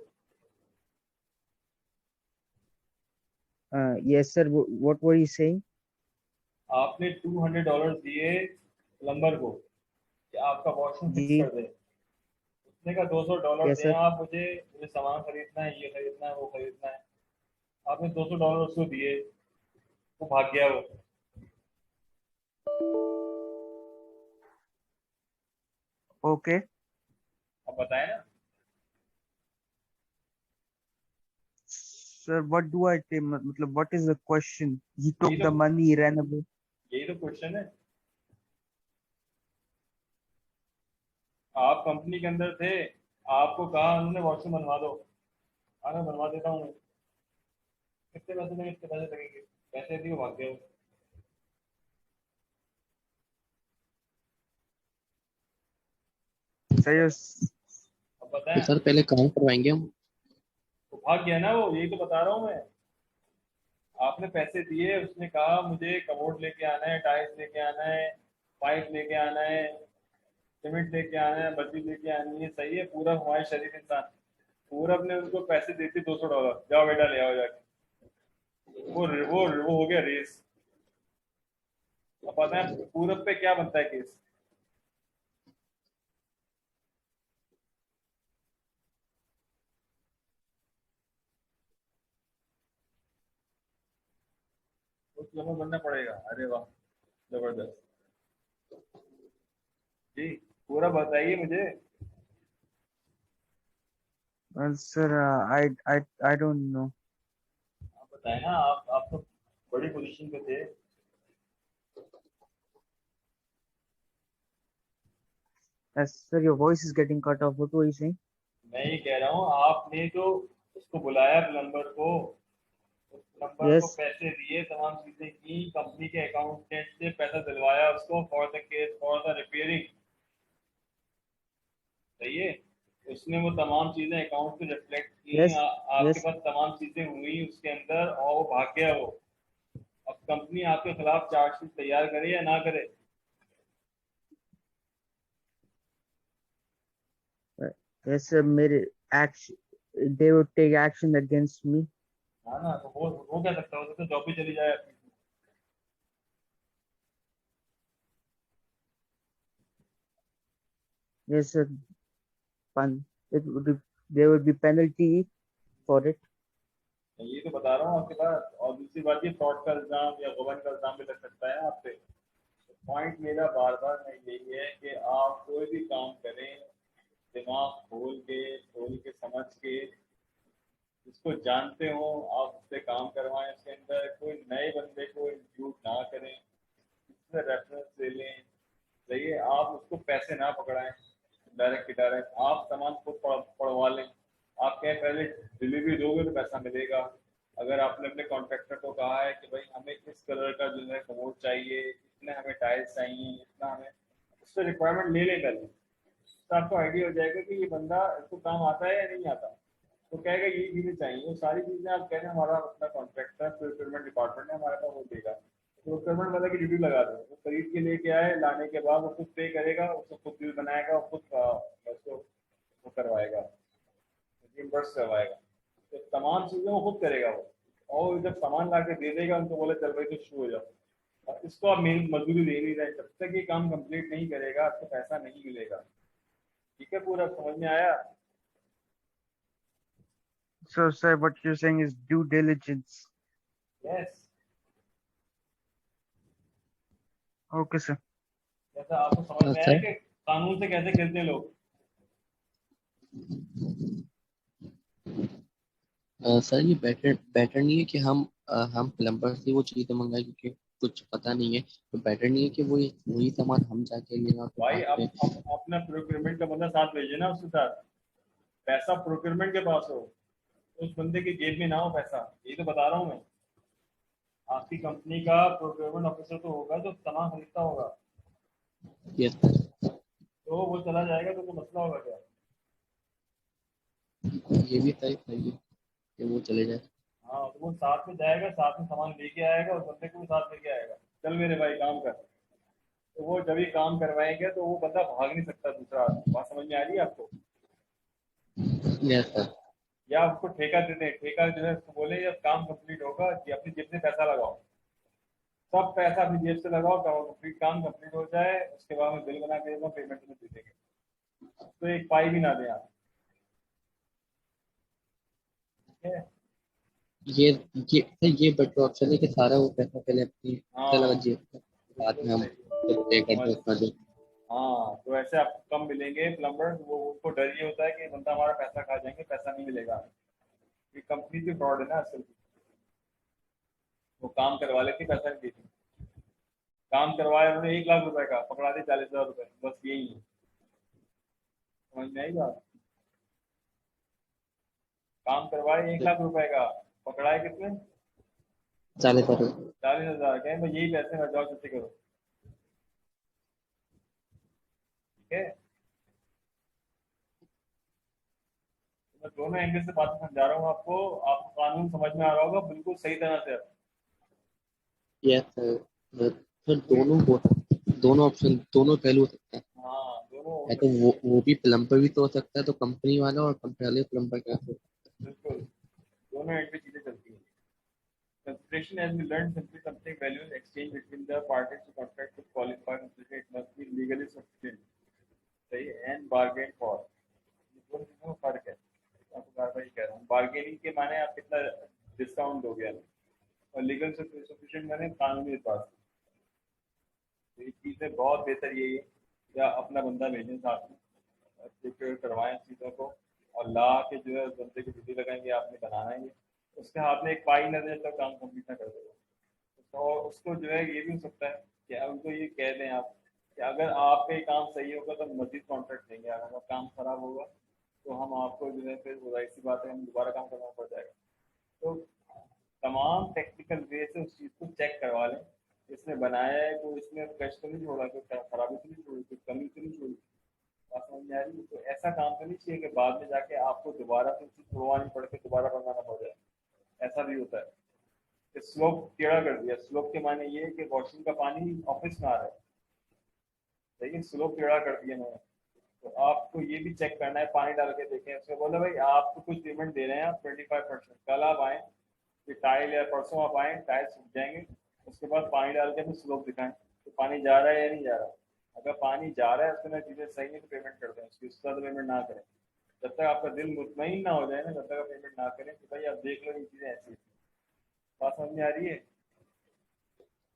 Speaker 4: Yes, sir. What were you saying?
Speaker 1: आपने $200 दिए प्लम्बर को कि आपका वॉशरूम फिक्स
Speaker 4: जी।
Speaker 1: कर दे, उसने कहा $200
Speaker 4: Yes,
Speaker 1: दें
Speaker 4: sir.
Speaker 1: आप मुझे, मुझे सामान खरीदना है, ये खरीदना है, वो खरीदना है, आपने $200 उसको दिए, वो भाग गया वो,
Speaker 4: Okay.
Speaker 1: अब बताए ना।
Speaker 4: Sir, what do I say? मतलब what is the question? He took
Speaker 1: यही
Speaker 4: the
Speaker 1: तो
Speaker 4: money, he ran away.
Speaker 1: यही तो क्वेश्चन है। आप कंपनी के अंदर थे, आपको कहा उन्होंने वॉशरूम बनवा दो, अरे बनवा देता हूँ मैं, कितने पैसे लगेंगे, कितने पैसे लगेंगे, पैसे दिए, वो भाग गया वो।
Speaker 4: Sir,
Speaker 1: अब
Speaker 3: तो
Speaker 1: बताएं।
Speaker 3: सर पहले काम करवाएंगे हम।
Speaker 1: वो भाग गया ना, वो यही तो बता रहा हूँ मैं। आपने पैसे दिए, उसने कहा मुझे कमोड लेके आना है, टाइल्स लेके आना है, पाइप लेके आना है, सीमेंट लेके आना है, बत्ती लेके आनी है, सही है, पूरा हमारे शरीफ इंसान। पूरब ने उनको पैसे देते $200, जाओ बेटा ले आओ जाके, वो हो गया रेस। अब पता है पूरब पे क्या बनता है केस? कुछ जमा बनना पड़ेगा, अरे वाह जबरदस्त। जी पूरा बताइए मुझे।
Speaker 4: well, sir, I don't know.
Speaker 1: आप बताएं ना, आप तो बड़ी पोजीशन पे थे।
Speaker 4: Sir, your voice is getting cut off. What were you saying?
Speaker 1: मैं ये कह रहा हूँ, आपने जो उसको बुलाया प्लम्बर को, उस प्लम्बर को
Speaker 4: Yes.
Speaker 1: पैसे दिए, तमाम चीजें की, कंपनी के अकाउंटेंट से पैसा दिलवाया उसको for the case, for the repairing, सही है, उसने वो तमाम चीजें अकाउंट पे रिफ्लेक्ट की।
Speaker 4: Yes,
Speaker 1: आपके
Speaker 4: yes.
Speaker 1: पास तमाम चीजें हुई उसके अंदर और वो भाग गया वो। अब कंपनी आपके खिलाफ चार्जशीट तैयार करे या ना करे?
Speaker 4: Yes, sir. मेरे action, they would take action against me.
Speaker 1: हाँ ना, तो वो क्या सकता है, वो तो जॉब भी चली जाए अपनी।
Speaker 4: Yes, sir. It would be, there would be penalty for it.
Speaker 1: ये तो बता रहा हूँ आपके पास। और दूसरी बात, ये फ्रॉड का इल्जाम या गबन का इल्जाम भी लग सकता है आप पे। पॉइंट मेरा बार बार यही है कि आप कोई भी काम करें दिमाग खोल के समझ के, जिसको जानते हो आप उससे काम करवाएं। इसके अंदर कोई नए बंदे को इंक्लूड ना करें, उससे रेफरेंस ले लें। सही है, आप उसको पैसे ना पकड़ाएं डायरेक्ट आप सामान खुद पढ़वा लें। आप कहें पहले डिलीवरी दोगे तो पैसा मिलेगा। अगर आपने अपने कॉन्ट्रैक्टर को कहा है कि भाई हमें इस कलर का जो है कमोड चाहिए, इतने हमें टाइल्स चाहिए, इतना हमें, उससे रिक्वायरमेंट ले लें पहले, तो आपको आइडिया हो जाएगा कि ये बंदा, इसको काम आता है या नहीं आता। तो कहेगा ये चीजें चाहिए, वो सारी चीजें आप कह रहे हैं हमारा अपना कॉन्ट्रैक्टर प्रोक्योरमेंट डिपार्टमेंट है हमारे पास, वो देगा। प्रोक्योरमेंट वाला की ड्यूटी लगा दो, वो खरीद के लेके आए, लाने के बाद वो खुद पे करेगा, उसको खुद बिल बनाएगा और खुद उसको वो करवाएगा, रिइंबर्स करवाएगा। तो तमाम चीजें वो खुद करेगा वो। और जब सामान ला के दे देगा उनको, बोले चल भाई तो शुरू हो जाओ। और इसको आप मेरी मजदूरी दे नहीं रहे, जब तक ये काम कंप्लीट नहीं करेगा आपको पैसा नहीं मिलेगा। ठीक है, पूरा समझ में आया?
Speaker 4: So, sir, what you're saying is due diligence.
Speaker 1: Yes.
Speaker 4: Okay, sir.
Speaker 1: जैसा आपको समझ में आया
Speaker 3: सर
Speaker 1: कि कानून से कैसे खेलते हैं लोग।
Speaker 3: सर ये बेटर बेटर नहीं है कि हम प्लम्बर से वो चीज़ें मंगाए क्योंकि कुछ पता नहीं है, तो बेटर नहीं है कि वही सामान हम जाके लेना तो
Speaker 1: भाई
Speaker 3: बाद में।
Speaker 1: अब अपना प्रोक्योरमेंट का बंदा साथ भेजे ना, उसके साथ पैसा प्रोक्योरमेंट के पास हो, उस बंदे की जेब में ना हो पैसा। ये तो बता रहा हूँ मैं। आपकी कंपनी का प्रोक्योरमेंट ऑफिसर तो होगा जो सामान खरीदता होगा,
Speaker 3: यस सर,
Speaker 1: तो वो चला जाएगा तो मसला होगा क्या?
Speaker 3: ये भी सही है कि वो चले जाए।
Speaker 1: हाँ, तो वो साथ में जाएगा, साथ में सामान लेके आएगा, उस बंदे को भी साथ लेके आएगा, चल मेरे भाई काम कर। तो वो जब ही काम करवाएंगे तो वो बंदा भाग नहीं सकता दूसरा आदमी। बात समझ में आ रही है आपको?
Speaker 3: Yes sir.
Speaker 1: या उसको ठेका दे दें, ठेका जो है उसको बोले जब काम कंप्लीट होगा कि अपनी जेब से पैसा लगाओ, सब पैसा अपनी जेब से लगाओ, काम कंप्लीट हो जाए उसके बाद में बिल बना के देगा, पेमेंट में दे देंगे, तो एक पाई भी ना दें आप। ठीक है?
Speaker 3: ये बेटर ऑप्शन है कि सारा वो पैसा पहले अपनी से लगा
Speaker 1: हाँ,
Speaker 3: जेब में, बाद
Speaker 1: बिल्कुल
Speaker 3: में हम
Speaker 1: सही।
Speaker 3: पे कर
Speaker 1: समझ।
Speaker 3: दो अपना जो।
Speaker 1: हाँ, तो ऐसे आपको कम मिलेंगे प्लम्बर, वो उनको डर ये होता है कि बंदा हमारा पैसा खा जाएंगे, पैसा नहीं मिलेगा। ये कंपनी की फ्रॉड है ना असल में। वो काम करवा लेती, पैसा नहीं देती। काम करवाया उन्होंने 1 लाख रुपए का, पकड़ा दी 40,000 रुपए, बस यही है। समझ में आई बात? काम करवाए 1 लाख रुपए का, पकड़ाए कितने?
Speaker 3: 40,000।
Speaker 1: 40,000। कहें मैं यही पैसे में, जाओ छुट्टी करो। ठीक है, तो मैं दोनों एंगल से बात समझा रहा हूँ आपको। आपको कानून समझ में आ रहा होगा बिल्कुल सही तरह से अब।
Speaker 3: Yes sir. सर दोनों हो सकते हैं, दोनों ऑप्शन, दोनों पहलू हो सकते हैं।
Speaker 1: हाँ, दोनों हो
Speaker 3: है तो
Speaker 1: सकते हैं।
Speaker 3: वो भी प्लम्बर भी तो हो सकता है, तो कंपनी वाला और कंपनी वाले प्लम्बर का हो।
Speaker 1: बिल्कुल, दोनों एंड पे चीजें चलती हैं। Consideration, as we learned, simply something values exchange between the parties to contract to qualify. It must be legally sufficient, सही है, and bargain for। ये दोनों चीजों में फर्क है। आपको बार बार ये कह रहा हूँ, बार्गेनिंग के माने आप कितना डिस्काउंट दोगे हमें, और लीगल सफिशिएंट माने कानूनी पास। तो ये चीजें बहुत बेहतर यही है, या अपना बंदा भेजें साथ में, प्रिपेयर करवाएं चीज़ों को, और ला के जो है उस बंदे की ड्यूटी लगाएंगे, आपने बनाना है ये, उसके हाथ में एक पाई न दे तक काम कंप्लीट ना कर देगा। तो उसको जो है ये भी हो सकता है कि अब उनको ये कह दें आप कि अगर आपका ये काम सही होगा तो हम मजीद कॉन्ट्रैक्ट देंगे, अगर काम खराब होगा तो हम आपको जो है फिर जाहिर सी बात है हम दोबारा काम करना पड़ जाएगा। तो तमाम टेक्निकल वे से उस चीज़ को चेक करवा लें, इसने बनाया है तो इसमें कष्ट तो नहीं छोड़ा, कोई खराबी तो नहीं छोड़ी, कोई कमी तो नहीं छोड़ी। बात समझ में आ रही है? तो ऐसा काम तो नहीं चाहिए कि बाद में जाके आपको दोबारा से चीज तोड़वानी पड़ के दोबारा बनवाना पड़ जाए। ऐसा भी होता है कि स्लोप टेढ़ा कर दिया। स्लोप के माने ये है कि वॉशरूम का पानी ऑफिस में आ रहा है, लेकिन स्लोप टेढ़ा कर दिया मैंने। तो आपको ये भी चेक करना है, पानी डाल के देखें। उसको बोला भाई आपको कुछ पेमेंट दे रहे हैं आप 25%, कल आप आए कि टाइल या परसों आप आए, टाइल सूख जाएंगे, उसके बाद पानी डाल के हमें स्लोप दिखाएं तो पानी जा रहा है या नहीं जा रहा। अगर पानी जा रहा है उसके अंदर चीज़ें सही नहीं तो पेमेंट कर दें, उसकी उसका तो पेमेंट ना करें। जब तक आपका दिल मुतमईन ना हो जाए ना, जब तक आप पेमेंट ना करें कि भाई आप देख लो ये चीज़ें ऐसी। बात समझ में आ रही है?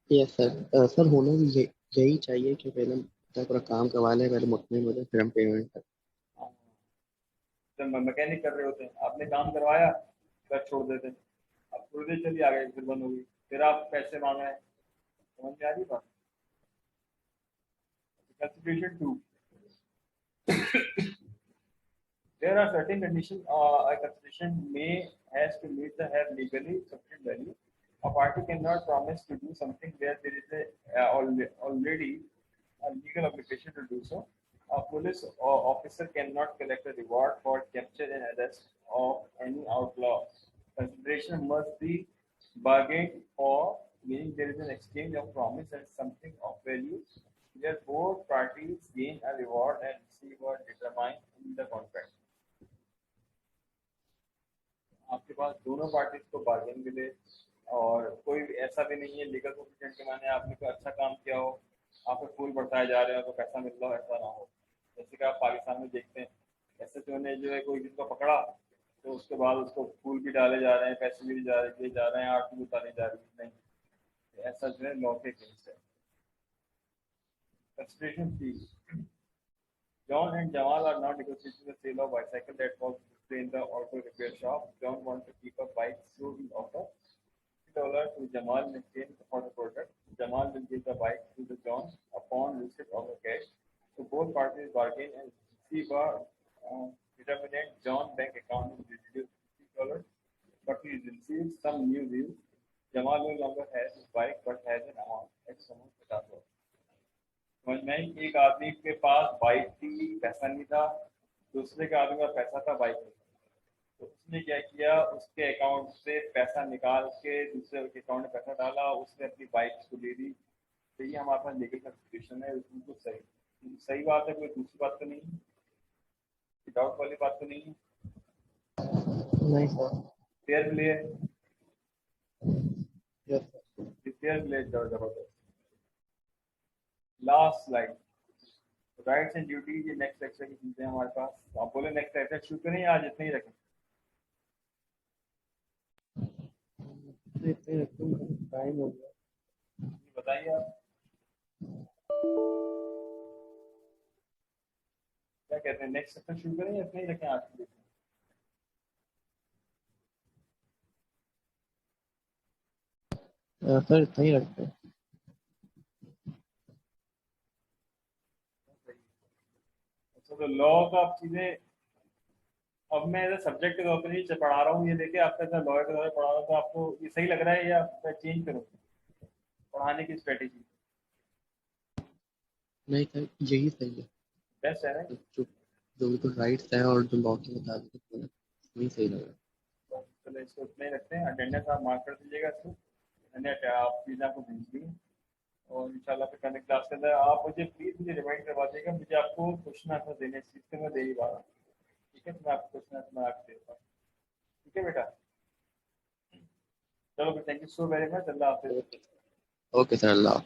Speaker 3: Yes sir. सर होना भी यही चाहिए कि पहले हम पूरा काम करवा लें, पहले मुतमिन हो जाए, फिर हम पेमेंट करें।
Speaker 1: हाँ। जब मैकेनिक कर रहे होते हैं, आपने काम करवाया फिर छोड़ देते हैं, अब थोड़ी देर चली आ गई फिर बंद हो गई, फिर आप पैसे मांग रहे हैं। समझ में आ रही बात? Consideration 2. There are certain conditions a consideration may has to meet the have legally sufficient value. A party cannot promise to do something where there is already a legal obligation to do so. A police officer cannot collect a reward for capture and arrest of any outlaw. Consideration must be bargained for, meaning there is an exchange of promise and something of value, where both parties gain a reward and receive a determined in the contract. आपके पास दोनों parties को bargain मिले, और कोई ऐसा भी नहीं है लीगल प्रोविजन के माने आपने कोई अच्छा काम किया हो, आपको फूल बढ़ताए जा रहे हो तो पैसा मिल रहा हो, ऐसा ना हो। जैसे कि आप पाकिस्तान में देखते हैं एसएचओ ने जो है कोई जिसको पकड़ा तो उसके बाद उसको फूल भी डाले जा रहे हैं, पैसे भी दिए जा रहे हैं, आरती भी उतारी जा रही है। नहीं, ऐसा जो है लॉ के अगेंस्ट है। Consideration fee. John and Jamal are not negotiating the sale of bicycle that was displayed in the auto repair shop. John wants to keep a bike, so he offers $50 to Jamal in exchange for the product. Jamal will give the bike to the John upon receipt of the cash. So both parties bargain and receive a determinate John bank account is reduced $50, but he receives some new deals. Jamal no longer has his bike but has an amount, X amount $50. समझ में? एक आदमी के पास bike थी, पैसा नहीं था, दूसरे के आदमी का पैसा था, बाइक नहीं। तो उसने क्या किया, उसके अकाउंट से पैसा निकाल के दूसरे के अकाउंट में पैसा डाला, उसने अपनी बाइक को ले ली। तो ये हमारे पास लीगल कंसिडरेशन है, बिल्कुल सही सही बात है, कोई दूसरी बात तो नहीं, डाउट वाली बात तो नहीं।
Speaker 3: नहीं सर।
Speaker 1: फेयर प्ले है,
Speaker 3: यस सर।
Speaker 1: फेयर प्ले जबरदस्त। Last slide, rights and duties, ये नेक्स्ट लेक्चर की चीजें हमारे पास। आप बोले नेक्स्ट लेक्चर शुरू करें, आज इतने ही रखें?
Speaker 3: इतने रखूंगा, टाइम हो गया।
Speaker 1: बताइए आप क्या कहते हैं, नेक्स्ट लेक्चर शुरू करें या इतने ही रखें आज के लिए?
Speaker 3: सर इतना ही रखते हैं।
Speaker 1: तो लॉ का आप चीजें, अब मैं एज सब्जेक्ट के तौर पर नहीं पढ़ा रहा हूँ, ये देखिए आपका जब लॉयर के तौर पर पढ़ा रहा हूँ तो आपको ये सही लग रहा है या मैं चेंज करूँ पढ़ाने की स्ट्रेटेजी?
Speaker 3: नहीं सर, यही सही है।
Speaker 1: बेस्ट है ना?
Speaker 3: जो जो भी कुछ राइट्स हैं और जो लॉ के मुताबिक है, वही सही लग रहा है।
Speaker 1: चलो इसको इतना ही रखते हैं। अटेंडेंस आप मार्क कर दीजिएगा इसको, मैंने आप चीज़ें आपको भेज दी, और इंशाल्लाह फिर कल क्लास के अंदर आप मुझे प्लीज़ मुझे रिमाइंड करवा देगा, मुझे आपको क्वेश्चन आंसर देने इस चीज़ के मैं दे ही पा रहा हूँ। ठीक है, तो मैं आपको क्वेश्चन आंसर आपको देता हूँ। ठीक है बेटा, चलो thank you so very much. अल्लाह हाफिज़।
Speaker 3: ओके सर, अल्लाह।